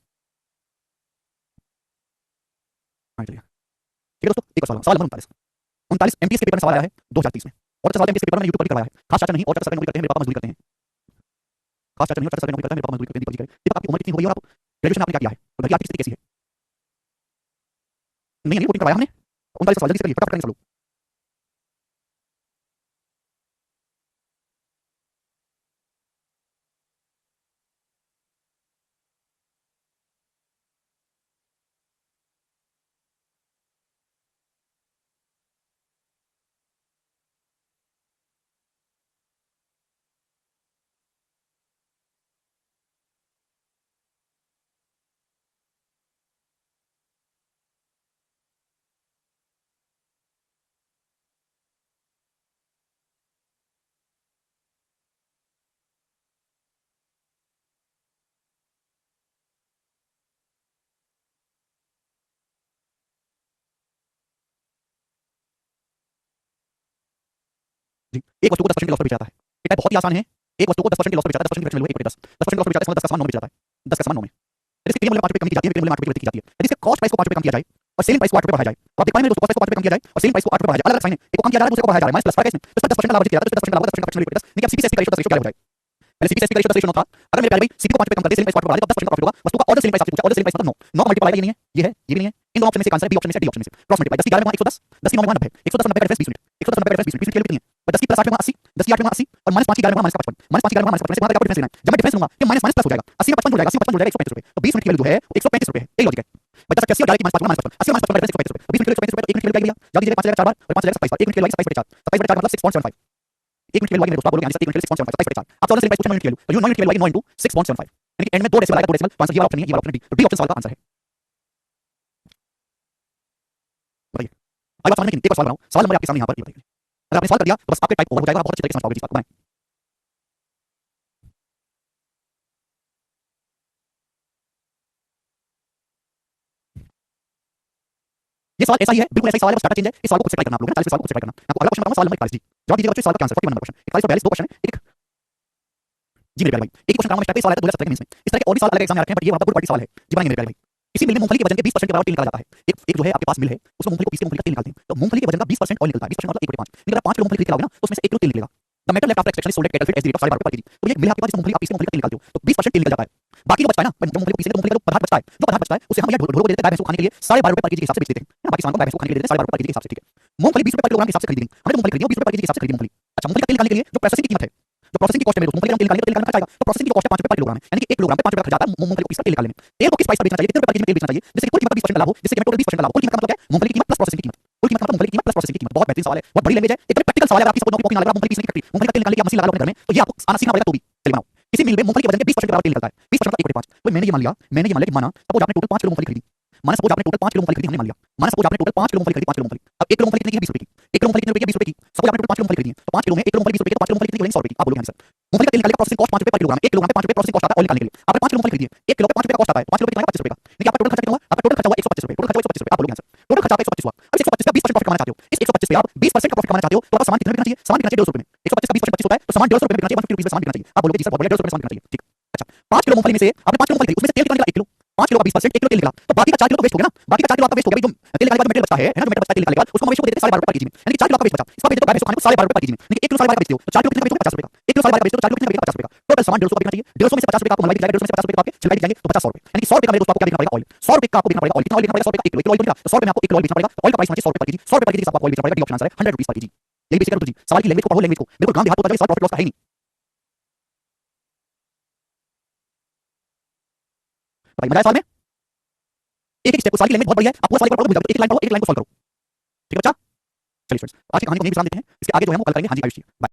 A: हां चलिए, ठीक है दोस्तों, एक और सवाल, सवाल नंबर 39 एमटीएस के पेपर में सवाल आया है 2030 में, और अच्छा सवाल एमटीएस के पेपर में यूट्यूब पर भी करवाया है। खास चाचा नहीं और चाचा सरकारी नौकरी करते हैं, मेरे पापा मजदूरी करते हैं। खास चाचा नहीं और चाचा सरकारी नौकरी करते हैं, मेरे पापा मजदूरी करते हैं। दीपक जी करें, दीपक आपकी उम्र कितनी हो गई और आप ग्रेजुएशन आपने क्या किया है और घर की आर्थिक स्थिति कैसी है? नहीं नहीं, वोटिंग करवाया हमने। 39 सवाल जल्दी से करिए, फटाफट करेंगे सब लोग। जी, एक वस्तु को 10% के लॉस पर बेचा जाता है। ये टाइप बहुत ही आसान है। एक वस्तु को 10% के लॉस पर बेचा जाता है, 10% की फ्रैक्शन वैल्यू 1/10, 10% के लॉस पर बेचा जाता है, 10 का सामान 9 में बेचा जाता है, 10 का सामान 9 में। यदि इसके क्रिया मूल्य 5 रुपए कम की जाती है, विक्रय मूल्य 8 रुपए की जाती है। यदि इसके कॉस्ट प्राइस को 5 रुपए कम किया जाए और सेलिंग प्राइस को 8 रुपए बढ़ाया जाए, तो आप देख पाएंगे दोस्तों, कॉस्ट प्राइस को 5 रुपए कम किया जाए और सेलिंग प्राइस को 8 रुपए बढ़ाया जाए, अलग-अलग साइन है। एक को कम किया जा रहा है, दूसरे को बढ़ाया जा रहा है, माइनस प्लस फर्क है इसमें। तो इसमें 10% का लाभ किया जाता है, तो 10% का लाभ होगा, 10% का फ्रैक्शन वैल्यू 1/10। लेकिन अब सीपी से एसपी का रेशियो 10 रेशियो क्या हो जाए? पहले सीपी से एसपी का रेशियो 10 रेशियो 9 था। अगर मेरे प्यारे भाई सीपी को 5 रुपए कम कर दे, सेलिंग प्राइस को 8 रुपए बढ़ा दे, तो 10% का प्रॉफिट होगा। वस्तु का ऑर्डर सेलिंग प्राइस आपसे पूछा, ऑर्डर सेलिंग प्राइस मतलब 9 मल्टीप्लाई आएगा, ये नहीं है, ये है, ये भी नहीं है। इन दोनों ऑप्शन में से आंसर है बी ऑप्शन में से, डी ऑप्शन में से। क्रॉस मल्टीप्लाई 10 की 11 में 110, 10 की 9 में 90, 110 90 का डिफरेंस 20 मिनट, 110 90 का डिफरेंस 20 मिनट, 110 90 का डिफरेंस 20 मिनट की वैल्यू कितनी है? 10 की प्लस 8 में 80, 10 की 8 80 और -5 की 11 -55 -5 की 11 -55 से आपको डिफरेंस लेना है। जब मैं डिफरेंस लूंगा ये माइनस प्लस हो जाएगा, 80 में 55 जुड़ जाएगा, 80 में 55 जुड़ जाएगा 135 रुपए। तो 20 मिनट की वैल्यू जो है 135 रुपए है। यही लॉजिक है। बच्चा 80 और डायरेक्ट -5 -55 80 -55 का डिफरेंस 135 रुपए। 20 मिनट के लिए 135 रुपए, तो 1 मिनट के लिए क्या लिया? जल्दी जल्दी 5 जाएगा 4 बार और 5 जाएगा 27 बार। 1 मिनट के लिए 27 बटे 4 27 बटे 4 मतलब 6.75। 1 मिनट के लिए दोस्तों आप बोलोगे 1 मिनट के लिए 6.75 27 बटे 4। आप 14 से 22 मिनट के लिए तो 9 मिनट के लिए 9 * 6.75 यानी कि एंड में 2 डेसिमल आएगा, 2 डेसिमल। तो आंसर ये वाला ऑप्शन नहीं है, ये वाला ऑप्शन डी। तो डी ऑप्शन सवाल का आंसर है। बताइए अगला सवाल में एक और सवाल बनाओ। सवाल नंबर आपके सामने यहाँ पर, ये बताइए। अगर आपने सॉल्व कर दिया तो बस आपके टाइप ओवर हो जाएगा, आप बहुत अच्छे तरीके से समझ पाओगे इस बात को। बनाएं। ये सवाल ऐसा ही है, बिल्कुल ऐसा ही सवाल है, बस डाटा चेंज है। इस सवाल को खुद से ट्राई करना आप लोगों ने, 40 सवाल को खुद से ट्राई करना। आपको अगला क्वेश्चन बताऊंगा, सवाल नंबर 41 जी। जवाब दीजिएगा बच्चों, सवाल का आंसर 41 नंबर क्वेश्चन। 41 और 42 दो क्वेश्चन है। एक जी मेरे प्यारे भाई, एक ही क्वेश्चन कराऊंगा, इस सवाल आया था 2017 के मेंस में। इस तरह के और भी सवाल अलग एग्जाम में रखे हैं, बट ये वाला क्वालिटी सवाल है जी। बनाएंगे मेरे प्यारे भाई। इसी मिल में मूंगफली के वजन के 20% के बराबर तेल निकाला जाता है। एक जो है आपके पास मिल है, उसमें मूंगफली को पीस के मूंगफली का तेल निकालते हैं। तो मूंगफली के वजन का 20% ऑयल निकलता है। 20% मतलब 1/5। लेकिन अगर 5 किलो मूंगफली खरीद के लाओगे ना, तो उसमें से 1 किलो तेल निकलेगा। The metal left after extraction is sold at cattle feed as the rate of 12.5 रुपए पर केजी। तो ये मिल है आपके पास, मूंगफली आप पीस के मूंगफली का तेल निकालते हो, तो 20% तेल निकल जाता है। बाकी जो बचता है ना, मूंगफली को पीस के मूंगफली का जो पदार्थ बचता है, जो पदार्थ बचता है उसे हम यहाँ ढोल को देते हैं गाय भैंस को खाने के लिए 12.5 रुपए पर केजी के हिसाब से बेच देते हैं ना। बाकी सामान को गाय भैंस को खाने के लिए देते हैं 12.5 रुपए पर केजी के हिसाब से, ठीक है। मूंगफली 20 रुपए पर किलोग्राम के हिसाब से खरीदी। हमने मूंगफली खरीदी 20 रुपए पर केजी के हिसाब से खरीदी मूंगफली। अच्छा, मूंगफली का तेल निकालने के लिए जो प्रोसेसिंग की कीमत है, जो प्रोसेसिंग की कॉस्ट है, मूंगफली का तेल निकालने का तेल निकालना खर्च आएगा। तो प्रोसेसिंग की कॉस्ट है 5 रुपए पर किलोग्राम है, यानी कि 1 किलोग्राम पे 5 रुपए खर्च जाता है मूंगफली को पीस कर तेल निकालने में। तेल को किस प्राइस पर बेचना चाहिए? कितने रुपए पर केजी में तेल बेचना चाहिए जिससे कुल कीमत का 20% लाभ हो, जिससे टोटल 20% का लाभ हो। कुल कीमत का मतलब क्या है? मूंगफली की कीमत प्लस प्रोसेसिंग की कीमत। कुल कीमत का मतलब मूंगफली की कीमत प्लस प्रोसेसिंग की कीमत। बहुत बेहतरीन सवाल है, बहुत बड़ी लैंग्वेज है, एक प्रैक्टिकल सवाल है। आपकी सपोज नौकरी लगा, मूंगफली पीसने की फैक्ट्री, मूंगफली का तेल निकालने की मशीन लगा लो अपने घर में, तो ये आपको आना सीखना पड़ेगा। तो भी चलिए बनाओ। इसी मिल में मूंगफली के वजन के 20% के बराबर तेल निकलता है। 20% मतलब 1/5। तो मैंने ये मान लिया कि माना सपोज आपने टोटल 5 किलो मूंगफली खरीदी। माना सपोज आपने टोटल 5 किलो मूंगफली खरीदी, हमने मान लिया। माना सपोज आपने टोटल 5 किलो मूंगफली खरीदी, 5 किलो मूंगफली। अब 1 किलो मूंगफली कितने की है? 20 रुपए की। 1 किलो मूंगफली कितने रुपए की है? 20 रुपए की। सपोज आपने टोटल 5 किलो मूंगफली खरीदी है, तो 5 किलो में 1 किलो मूंगफली 20 रुपए की, तो 5 किलो मूंगफली कितने की बनेगी? 100 रुपए की। आप बोलोगे आंसर। मूंगफली का तेल निकालने का प्रोसेसिंग कॉस्ट 5 रुपए पर किलोग्राम है। 1 किलोग्राम पे 5 रुपए प्रोसेसिंग कॉस्ट आता है ऑयल निकालने के लिए। आपने 5 किलो मूंगफली खरीदी है, 1 किलो पे 5 रुपए का कॉस्ट आता है, 5 किलो पे कितना 25 रुपए का। लेकिन आपका टोटल खर्चा कितना हुआ? आपका टोटल खर्चा हुआ 125 रुपए। टोटल खर्चा 125 रुपए। आप बोलोगे आंसर। टोटल खर्चा आपका 125 हुआ। अब 125 का 20% प्रॉफिट कमाना चाहते हो। इस 125 पे आप 20% का प्रॉफिट कमाना चाहते हो, तो आपका सामान कितने में बिकना चाहिए? सामान बिकना चाहिए 150 रुपए में। 125 का 20% 25 होता है, तो सामान 150 रुपए में बिकना चाहिए, 150 रुपीस में सामान बिकना चाहिए। आप बोलोगे जी सर बहुत बढ़िया, 150 रुपए में सामान बिकना चाहिए, ठीक। अच्छा, 5 किलो मूंगफली में से आपने 5 किलो मूंगफली खरीदी, उसमें से तेल कितना निकला? 1 किलो। 5 किलो का 20% 1 किलो तेल निकला, तो बाकी का 4 किलो तो वेस्ट हो गया ना। बाकी का 4 किलो आपका वेस्ट हो गया। जो तेल निकालने के बाद मेटेरियल बचता है ना, जो मेटेरियल बचता है तेल निकालने के बाद, उसको मवेशी को दे देते हैं 12.5 रुपए पर केजी में, यानी कि 4 किलो आपका वेस्ट बचा। इसका बेच दो गाय भैंस को खाने को 12.5 रुपए पर केजी में, यानी कि 1 किलो 12.5 बेचते हो, तो 4 किलो कितने का बेचोगे? 50 रुपए का। 1 किलो 12.5 बेचते हो, 4 किलो कितने का बेचोगे? 50 रुपए का। टोटल सामान 150 का बिकना चाहिए। 150 में से 50 रुपए का आपको मलाई दिख जाएगा, 150 में से 50 रुपए का आपके छिलका दिख जाएंगे, तो 50 100 रुपए, यानी कि 100 रुपए का मेरे दोस्तों आपको क्या देखना पड़ेगा? ऑयल। 100 रुपए का आपको देखना पड़ेगा ऑयल। कितना ऑयल देखना पड़ेगा? 100 रुपए का 1 किलो ऑयल तो निकला, तो 100 रुपए में आपको 1 किलो ऑयल बेचना पड़ेगा। ऑयल का प्राइस होना चाहिए 100 रुपए पर केजी। 100 रुपए पर केजी आपको ऑयल बेचना पड़ेगा। डी ऑप्शन आंसर है 100 रुपीस पर केजी। यही बेसिक है जी। सवाल की लैंग्वेज को पढ़ो, लैंग्वेज को बिल्कुल गांव देहात को सवाल प्रॉफिट लॉस का है नहीं। भाई मजा आया सवाल में? एक एक स्टेप को, सवाल की लैंग्वेज बहुत बढ़िया है। आप पूरा सवाल पढ़ो, एक लाइन पढ़ो, एक लाइन को सॉल्व करो, ठीक है बच्चा। चलिए स्टूडेंट्स, आज की कहानी को यहीं विराम देते हैं। इसके आगे जो है वो कल करेंगे। हाँ जी आयुष जी, बाय।